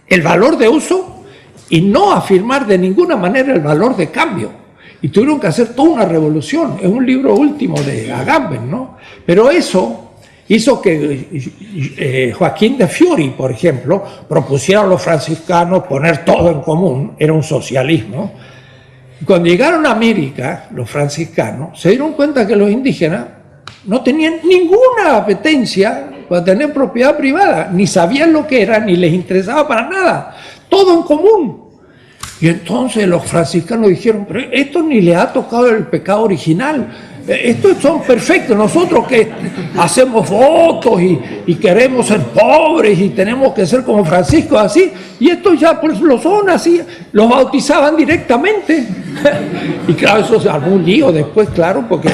el valor de uso y no afirmar de ninguna manera el valor de cambio. Y tuvieron que hacer toda una revolución. Es un libro último de Agamben, ¿no? Pero eso hizo que Joaquín de Fiori, por ejemplo, propusiera a los franciscanos poner todo en común, era un socialismo. Y cuando llegaron a América, los franciscanos, se dieron cuenta que los indígenas no tenían ninguna apetencia para tener propiedad privada, ni sabían lo que era, ni les interesaba para nada, todo en común. Y entonces los franciscanos dijeron, pero esto ni le ha tocado el pecado original, estos son perfectos, nosotros que hacemos votos y queremos ser pobres y tenemos que ser como Francisco así, y estos ya pues lo son así, los bautizaban directamente. Y claro, eso se armó un lío después, claro, porque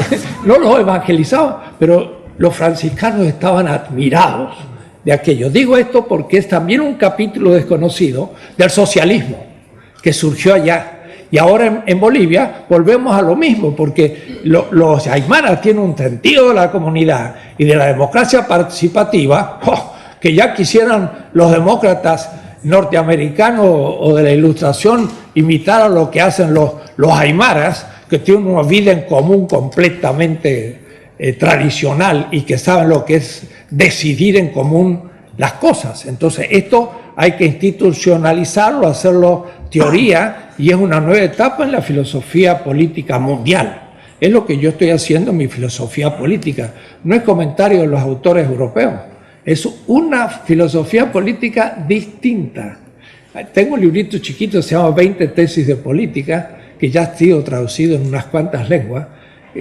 no los evangelizaban, pero los franciscanos estaban admirados de aquello. Digo esto porque es también un capítulo desconocido del socialismo que surgió allá. Y ahora en Bolivia volvemos a lo mismo, porque los aymaras tienen un sentido de la comunidad y de la democracia participativa, que ya quisieran los demócratas norteamericanos o de la Ilustración imitar a lo que hacen los aymaras, que tienen una vida en común completamente tradicional y que saben lo que es decidir en común las cosas. Entonces esto hay que institucionalizarlo, hacerlo teoría, y es una nueva etapa en la filosofía política mundial. Es lo que yo estoy haciendo en mi filosofía política. No es comentario de los autores europeos, es una filosofía política distinta. Tengo un librito chiquito, se llama 20 tesis de política, que ya ha sido traducido en unas cuantas lenguas.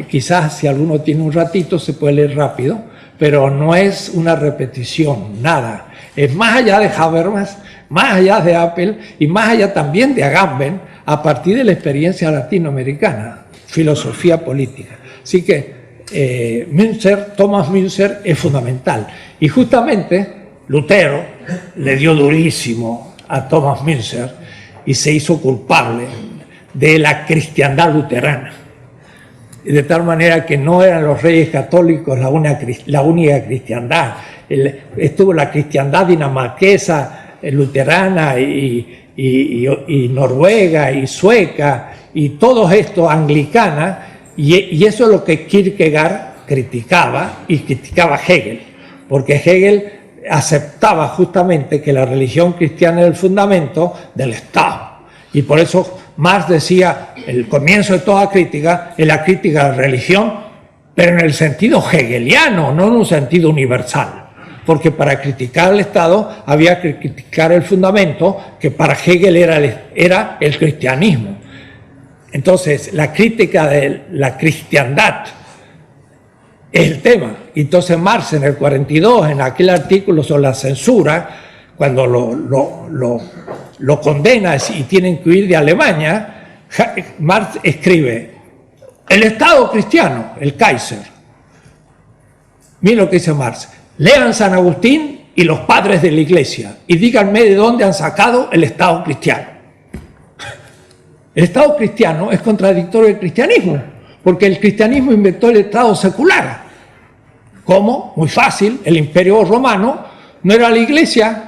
Quizás si alguno tiene un ratito se puede leer rápido, pero no es una repetición, nada. Es más allá de Habermas, más allá de Apple y más allá también de Agamben, a partir de la experiencia latinoamericana, filosofía política. Así que Thomas Münzer es fundamental. Y justamente Lutero le dio durísimo a Thomas Münzer y se hizo culpable de la cristiandad luterana. De tal manera que no eran los reyes católicos la única cristiandad. Estuvo la cristiandad dinamarquesa, luterana y noruega y sueca y todo esto anglicana, y eso es lo que Kierkegaard criticaba, y criticaba Hegel, porque Hegel aceptaba justamente que la religión cristiana es el fundamento del Estado, y por eso Marx decía, el comienzo de toda crítica es la crítica de la religión, pero en el sentido hegeliano, no en un sentido universal. Porque para criticar al Estado había que criticar el fundamento, que para Hegel era el cristianismo. Entonces, la crítica de la cristiandad es el tema. Entonces Marx en el 42, en aquel artículo sobre la censura, cuando lo condena y tienen que huir de Alemania, Marx escribe, el Estado cristiano, el Kaiser. Miren lo que dice Marx, lean San Agustín y los padres de la Iglesia y díganme de dónde han sacado el Estado cristiano. El Estado cristiano es contradictorio del cristianismo, porque el cristianismo inventó el Estado secular. ¿Cómo? Muy fácil, el Imperio Romano no era la Iglesia,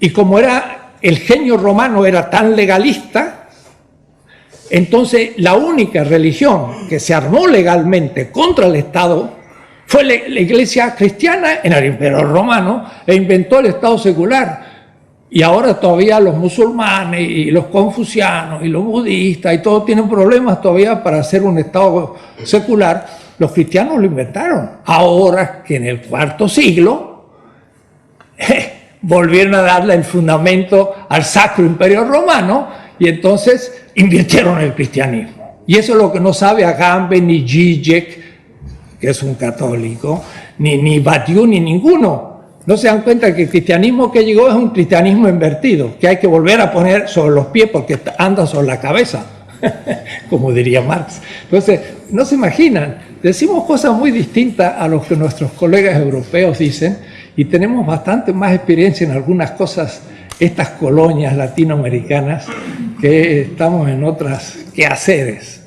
y como era el genio romano era tan legalista, entonces la única religión que se armó legalmente contra el Estado fue la Iglesia cristiana en el Imperio Romano e inventó el Estado secular. Y ahora todavía los musulmanes y los confucianos y los budistas y todos tienen problemas todavía para hacer un Estado secular. Los cristianos lo inventaron. Ahora que en el IV siglo volvieron a darle el fundamento al Sacro Imperio Romano y entonces invirtieron en el cristianismo. Y eso es lo que no sabe Agamben ni Zizek, que es un católico, ni Badiou, ni ninguno. No se dan cuenta que el cristianismo que llegó es un cristianismo invertido, que hay que volver a poner sobre los pies porque anda sobre la cabeza, como diría Marx. Entonces, no se imaginan, decimos cosas muy distintas a lo que nuestros colegas europeos dicen y tenemos bastante más experiencia en algunas cosas, estas colonias latinoamericanas, que estamos en otras quehaceres.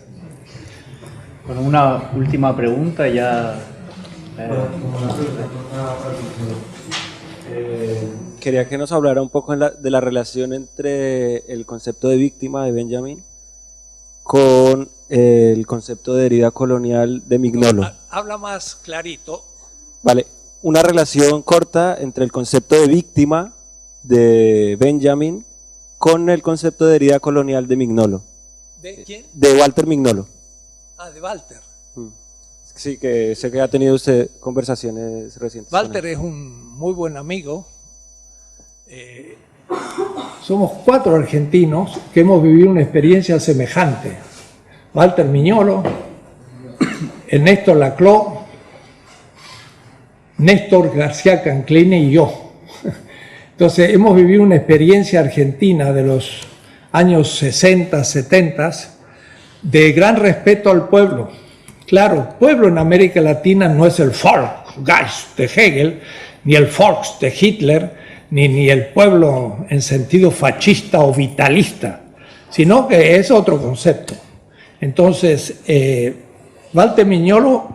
Bueno, una última pregunta ya. Quería que nos hablara un poco de la relación entre el concepto de víctima de Benjamin con el concepto de herida colonial de Mignolo. Habla más clarito. Vale, una relación corta entre el concepto de víctima de Benjamin con el concepto de herida colonial de Mignolo. ¿De quién? De Walter Mignolo. Ah, de Walter. Sí, que sé que ha tenido usted conversaciones recientes. Walter es un muy buen amigo. Somos 4 argentinos que hemos vivido una experiencia semejante. Walter Mignolo, Ernesto Laclau, Néstor García Canclini y yo. Entonces hemos vivido una experiencia argentina de los años 60, 70, de gran respeto al pueblo. Claro, pueblo en América Latina no es el Volksgeist de Hegel, ni el Volks de Hitler, ni el pueblo en sentido fascista o vitalista, sino que es otro concepto. Entonces, Walter Mignolo,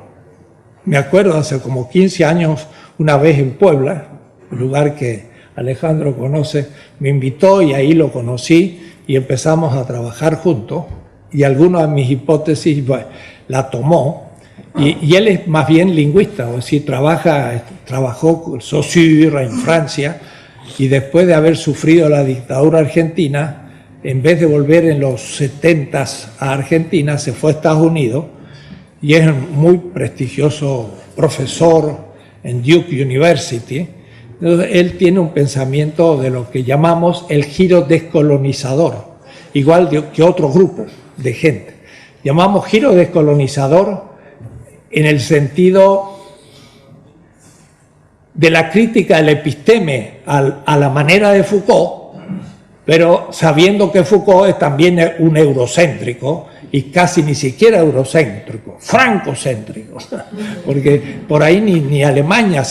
me acuerdo hace como 15 años, una vez en Puebla, un lugar que Alejandro conoce, me invitó y ahí lo conocí y empezamos a trabajar juntos y algunas de mis hipótesis la tomó y él es más bien lingüista, o decir, trabajó con Saussure en Francia y después de haber sufrido la dictadura argentina, en vez de volver en los 70s a Argentina, se fue a Estados Unidos y es un muy prestigioso profesor en Duke University. Entonces, él tiene un pensamiento de lo que llamamos el giro descolonizador, igual que otro grupo de gente. Llamamos giro descolonizador en el sentido de la crítica del episteme a la manera de Foucault, pero sabiendo que Foucault es también un eurocéntrico y casi ni siquiera eurocéntrico, francocéntrico, porque por ahí ni Alemania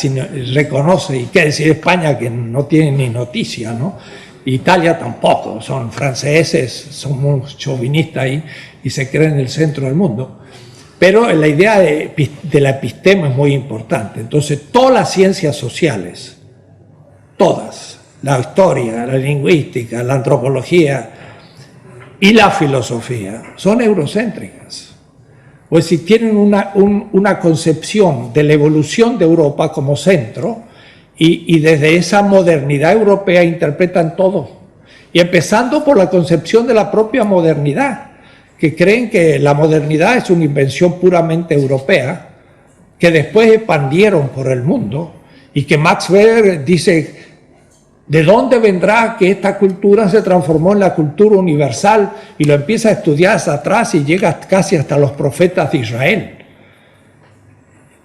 reconoce, y qué decir España que no tiene ni noticia, ¿no? Italia tampoco, son franceses, son muy chauvinistas ahí y se creen en el centro del mundo. Pero la idea de la epistema es muy importante. Entonces, todas las ciencias sociales, todas, la historia, la lingüística, la antropología y la filosofía, son eurocéntricas. Pues si tienen una concepción de la evolución de Europa como centro, y desde esa modernidad europea interpretan todo. Y empezando por la concepción de la propia modernidad, que creen que la modernidad es una invención puramente europea, que después expandieron por el mundo, y que Max Weber dice, ¿de dónde vendrá que esta cultura se transformó en la cultura universal? Y lo empieza a estudiar hacia atrás y llega casi hasta los profetas de Israel.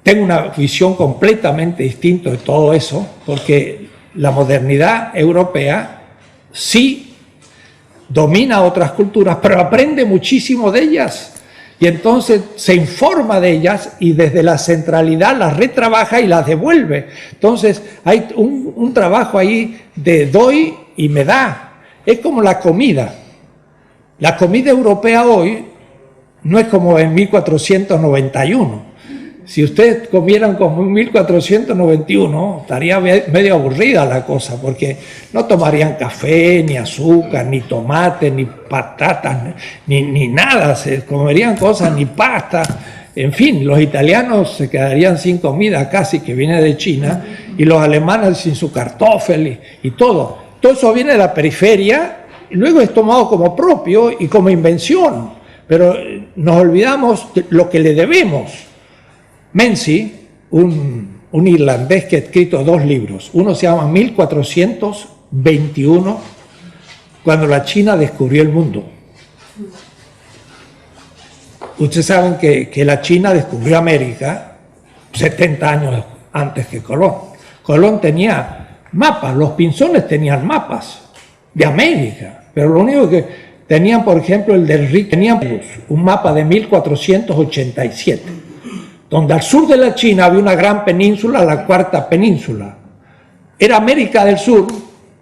Tengo una visión completamente distinta de todo eso, porque la modernidad europea sí domina otras culturas, pero aprende muchísimo de ellas. Y entonces se informa de ellas y desde la centralidad las retrabaja y las devuelve. Entonces hay un trabajo ahí de doy y me da. Es como la comida. La comida europea hoy no es como en 1491. Si ustedes comieran como en 1491, estaría medio aburrida la cosa, porque no tomarían café, ni azúcar, ni tomate, ni patatas, ni nada, se comerían cosas, ni pasta. En fin, los italianos se quedarían sin comida casi, que viene de China, y los alemanes sin su kartoffel y todo. Todo eso viene de la periferia, y luego es tomado como propio y como invención, pero nos olvidamos de lo que le debemos. Menzies, un irlandés que ha escrito 2 libros, uno se llama 1421, cuando la China descubrió el mundo. Ustedes saben que la China descubrió América 70 años antes que Colón. Colón tenía mapas, los pinzones tenían mapas de América, pero lo único que tenían, por ejemplo, el del Rick, tenían un mapa de 1487. Donde al sur de la China había una gran península, la Cuarta Península. Era América del Sur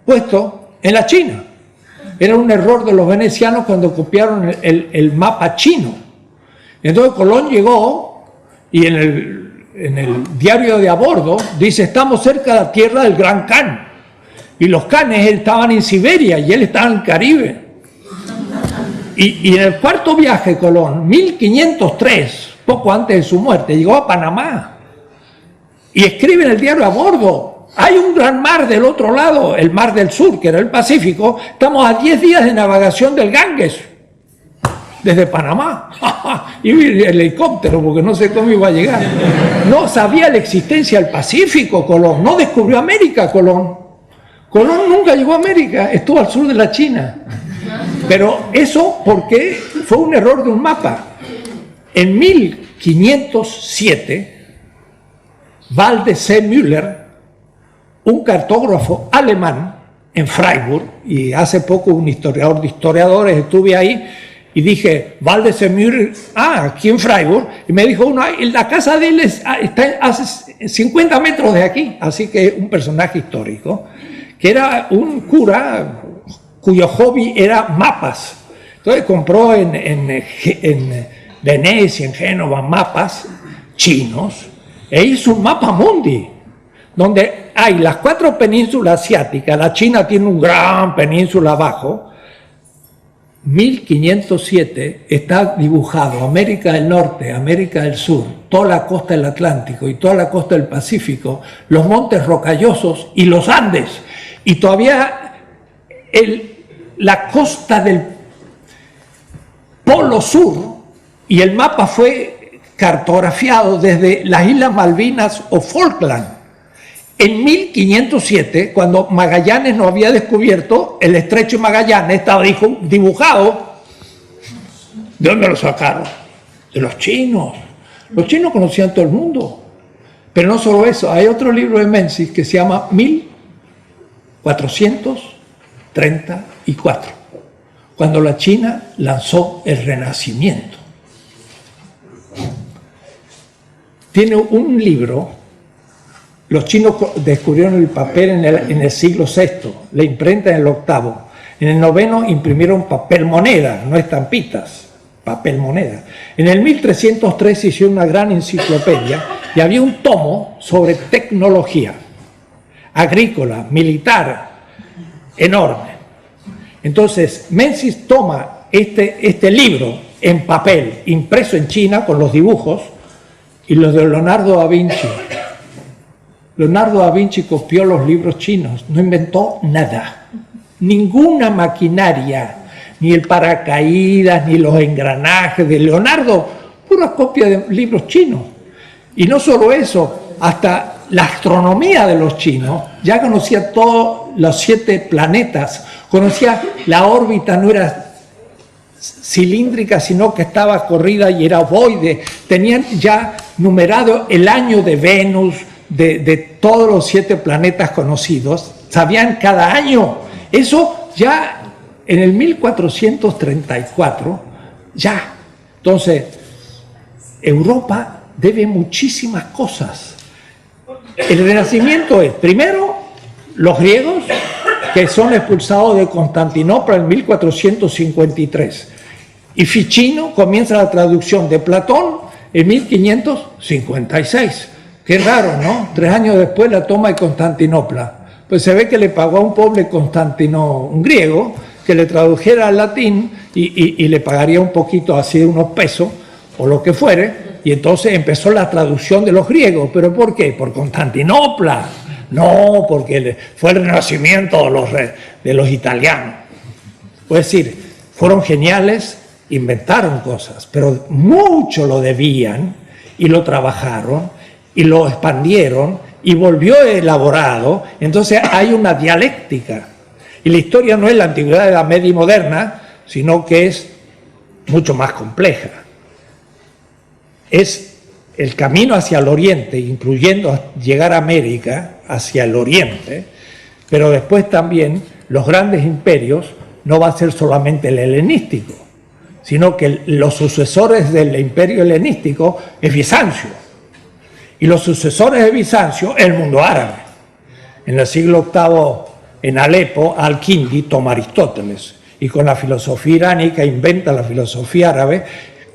puesto en la China. Era un error de los venecianos cuando copiaron el mapa chino. Entonces Colón llegó y en el diario de a bordo dice: estamos cerca de la tierra del Gran Khan. Y los Khanes estaban en Siberia y él estaba en el Caribe. Y en el cuarto viaje Colón, 1503, poco antes de su muerte, llegó a Panamá y escribe en el diario a bordo: hay un gran mar del otro lado, el mar del sur, que era el Pacífico, estamos a 10 días de navegación del Ganges, desde Panamá. Y vi el helicóptero, porque no sé cómo iba a llegar. No sabía la existencia del Pacífico Colón, no descubrió América Colón. Colón nunca llegó a América, estuvo al sur de la China. Pero eso porque fue un error de un mapa. En 1507, Walde C. Müller, un cartógrafo alemán en Freiburg, y hace poco un historiador de historiadores, estuve ahí y dije: Walde C. Müller, aquí en Freiburg, y me dijo: la casa de él está a 50 metros de aquí, así que un personaje histórico, que era un cura cuyo hobby era mapas. Entonces compró en Venecia, en Génova, mapas chinos, e hizo un mapa mundi, donde hay las 4 penínsulas asiáticas. La China tiene un gran península abajo. 1507 está dibujado América del Norte, América del Sur, toda la costa del Atlántico y toda la costa del Pacífico, los montes rocallosos y los Andes, y todavía la costa del Polo Sur, y el mapa fue cartografiado desde las Islas Malvinas o Falkland. En 1507, cuando Magallanes no había descubierto el estrecho de Magallanes, estaba dibujado. ¿De dónde lo sacaron? De los chinos. Los chinos conocían todo el mundo. Pero no solo eso, hay otro libro de Menzies que se llama 1434, cuando la China lanzó el Renacimiento. Tiene un libro. Los chinos descubrieron el papel en el siglo VI, la imprenta en el VIII. En el IX imprimieron papel moneda, no estampitas, papel moneda. En el 1303 se hizo una gran enciclopedia y había un tomo sobre tecnología agrícola, militar, enorme. Entonces, Menzies toma este libro en papel, impreso en China con los dibujos, y los de Leonardo da Vinci. Leonardo da Vinci copió los libros chinos, no inventó nada, ninguna maquinaria, ni el paracaídas, ni los engranajes de Leonardo, pura copia de libros chinos. Y no solo eso, hasta la astronomía de los chinos, ya conocía todos los 7 planetas, conocía la órbita, no era cilíndrica, sino que estaba corrida y era ovoide, tenían ya numerado el año de Venus, de todos los 7 planetas conocidos, sabían cada año. Eso ya en el 1434, ya. Entonces, Europa debe muchísimas cosas. El Renacimiento es, primero, los griegos, que son expulsados de Constantinopla en 1453. Y Ficino comienza la traducción de Platón en 1556. Qué raro, ¿no? 3 años después la toma de Constantinopla. Pues se ve que le pagó a un pobre un griego, que le tradujera al latín y le pagaría un poquito, así unos pesos, o lo que fuere, y entonces empezó la traducción de los griegos. ¿Pero por qué? Por Constantinopla. No, porque fue el renacimiento de los italianos. Es decir, fueron geniales, inventaron cosas, pero mucho lo debían y lo trabajaron y lo expandieron y volvió elaborado. Entonces hay una dialéctica. Y la historia no es la antigüedad, de la media y moderna, sino que es mucho más compleja. Es el camino hacia el oriente, incluyendo llegar a América, hacia el oriente, pero después también los grandes imperios no va a ser solamente el helenístico, sino que los sucesores del imperio helenístico es Bizancio, y los sucesores de Bizancio el mundo árabe. En el siglo VIII, en Alepo, Al-Kindi toma Aristóteles, y con la filosofía iránica inventa la filosofía árabe,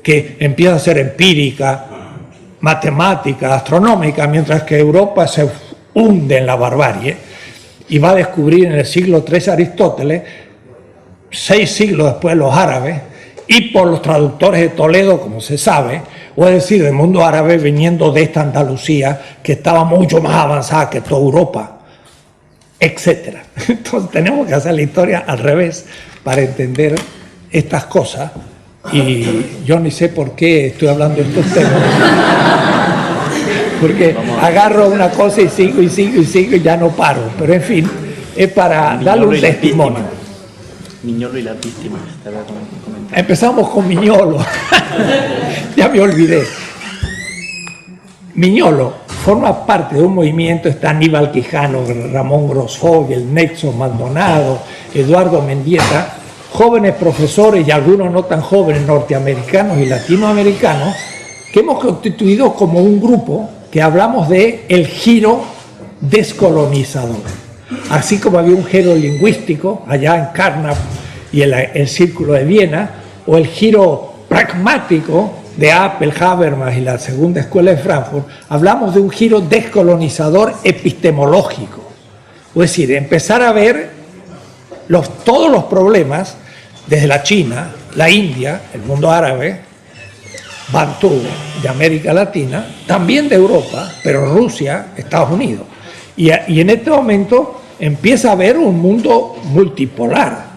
que empieza a ser empírica, matemática, astronómica, mientras que Europa se hunde en la barbarie, y va a descubrir en el siglo III Aristóteles, 6 siglos después los árabes, y por los traductores de Toledo, como se sabe, o es decir, del mundo árabe viniendo de esta Andalucía, que estaba mucho más avanzada que toda Europa, etc. Entonces tenemos que hacer la historia al revés para entender estas cosas, y yo ni sé por qué estoy hablando de estos temas, porque agarro una cosa y sigo y sigo y sigo y ya no paro, pero en fin, es para darle un testimonio. Miñolo y las víctimas, te voy a comentar. Empezamos con Miñolo, ya me olvidé. Miñolo forma parte de un movimiento, está Aníbal Quijano, Ramón Grosfoguel, Nelson Maldonado, Eduardo Mendieta, jóvenes profesores y algunos no tan jóvenes norteamericanos y latinoamericanos, que hemos constituido como un grupo que hablamos de el giro descolonizador. Así como había un giro lingüístico allá en Carnap y el Círculo de Viena, o el giro pragmático de Apple, Habermas y la Segunda Escuela de Frankfurt, hablamos de un giro descolonizador epistemológico. Es decir, empezar a ver todos los problemas desde la China, la India, el mundo árabe, Bantú de América Latina, también de Europa, pero Rusia, Estados Unidos. Y en este momento empieza a haber un mundo multipolar.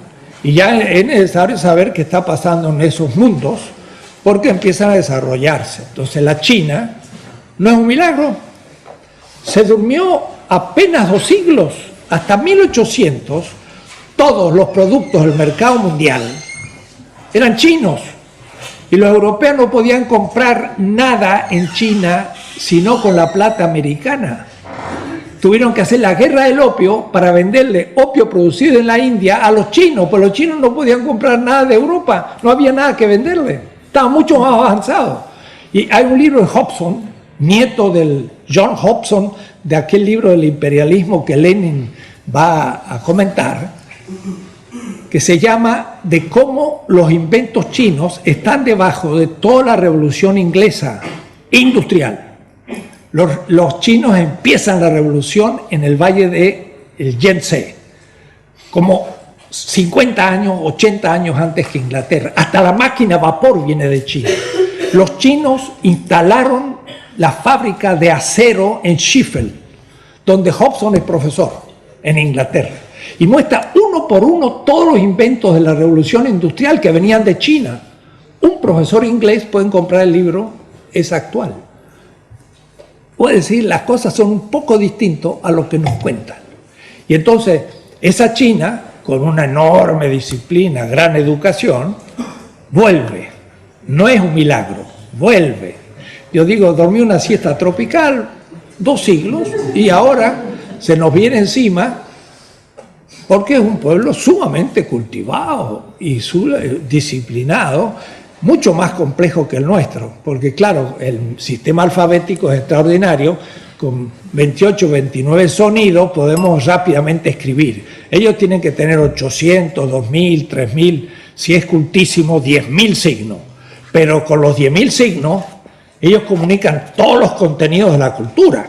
Y ya es necesario saber qué está pasando en esos mundos, porque empiezan a desarrollarse. Entonces la China no es un milagro. Se durmió apenas 2 siglos, hasta 1800, todos los productos del mercado mundial eran chinos. Y los europeos no podían comprar nada en China sino con la plata americana. Tuvieron que hacer la guerra del opio para venderle opio producido en la India a los chinos, pues los chinos no podían comprar nada de Europa, no había nada que venderle, estaban mucho más avanzados. Y hay un libro de Hobson, nieto del John Hobson, de aquel libro del imperialismo que Lenin va a comentar, que se llama de cómo los inventos chinos están debajo de toda la revolución inglesa industrial. Los chinos empiezan la revolución en el valle del Yangtze, como 50 años, 80 años antes que Inglaterra. Hasta la máquina a vapor viene de China. Los chinos instalaron la fábrica de acero en Sheffield, donde Hobson es profesor, en Inglaterra. Y muestra uno por uno todos los inventos de la revolución industrial que venían de China. Un profesor inglés puede comprar el libro, es actual. Puede decir, las cosas son un poco distintas a lo que nos cuentan. Y entonces, esa China, con una enorme disciplina, gran educación, vuelve. No es un milagro, vuelve. Yo digo, dormí una siesta tropical, 2 siglos, y ahora se nos viene encima porque es un pueblo sumamente cultivado y disciplinado, mucho más complejo que el nuestro, porque claro, el sistema alfabético es extraordinario, con 28, 29 sonidos podemos rápidamente escribir. Ellos tienen que tener 800, 2000, 3000, si es cultísimo, 10.000 signos, pero con los 10.000 signos ellos comunican todos los contenidos de la cultura.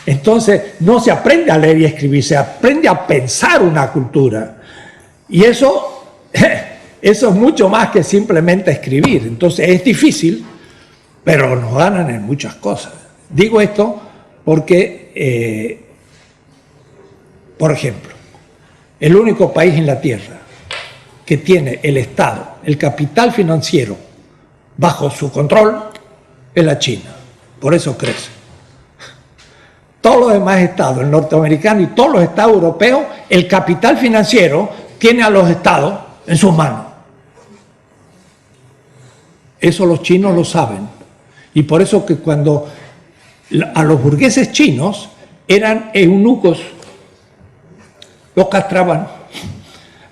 Entonces no se aprende a leer y escribir, se aprende a pensar una cultura. Y eso es mucho más que simplemente escribir. Entonces es difícil, pero nos ganan en muchas cosas. Digo esto porque, por ejemplo, el único país en la Tierra que tiene el Estado, el capital financiero, bajo su control, es la China. Por eso crece. Todos los demás estados, el norteamericano y todos los estados europeos, el capital financiero tiene a los estados en sus manos. Eso los chinos lo saben. Y por eso que cuando a los burgueses chinos eran eunucos, los castraban.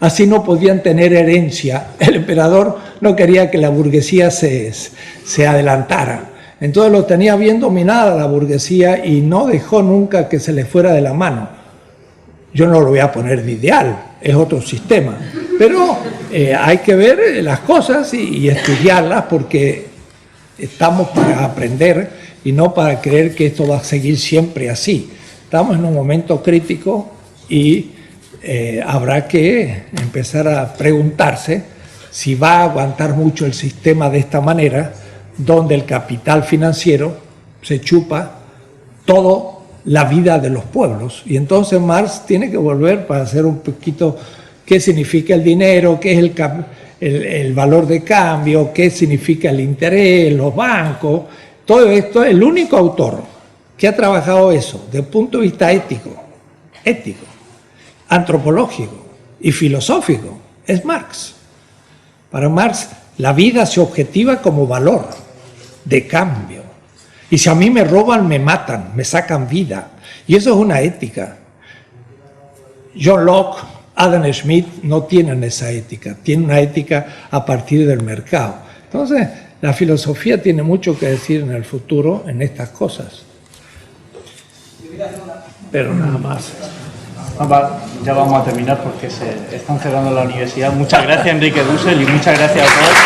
Así no podían tener herencia. El emperador no quería que la burguesía se adelantara. Entonces lo tenía bien dominada la burguesía y no dejó nunca que se le fuera de la mano. Yo no lo voy a poner de ideal, es otro sistema. Pero hay que ver las cosas y estudiarlas porque estamos para aprender y no para creer que esto va a seguir siempre así. Estamos en un momento crítico y habrá que empezar a preguntarse si va a aguantar mucho el sistema de esta manera, donde el capital financiero se chupa toda la vida de los pueblos. Y entonces Marx tiene que volver para hacer un poquito qué significa el dinero, qué es el valor de cambio, qué significa el interés, los bancos. Todo esto, el único autor que ha trabajado eso desde el punto de vista ético, antropológico y filosófico, es Marx. Para Marx, la vida se objetiva como valor de cambio. Y si a mí me roban, me matan, me sacan vida. Y eso es una ética. John Locke, Adam Smith no tienen esa ética. Tienen una ética a partir del mercado. Entonces, la filosofía tiene mucho que decir en el futuro en estas cosas. Pero nada más. Ya vamos a terminar porque se están cerrando la universidad. Muchas gracias, Enrique Dussel, y muchas gracias a todos.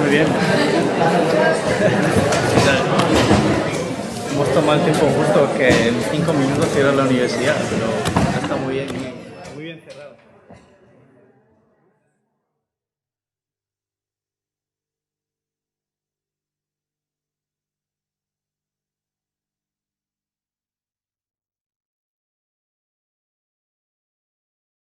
Muy bien. Hemos tomado el tiempo justo que en 5 minutos cierra la universidad, pero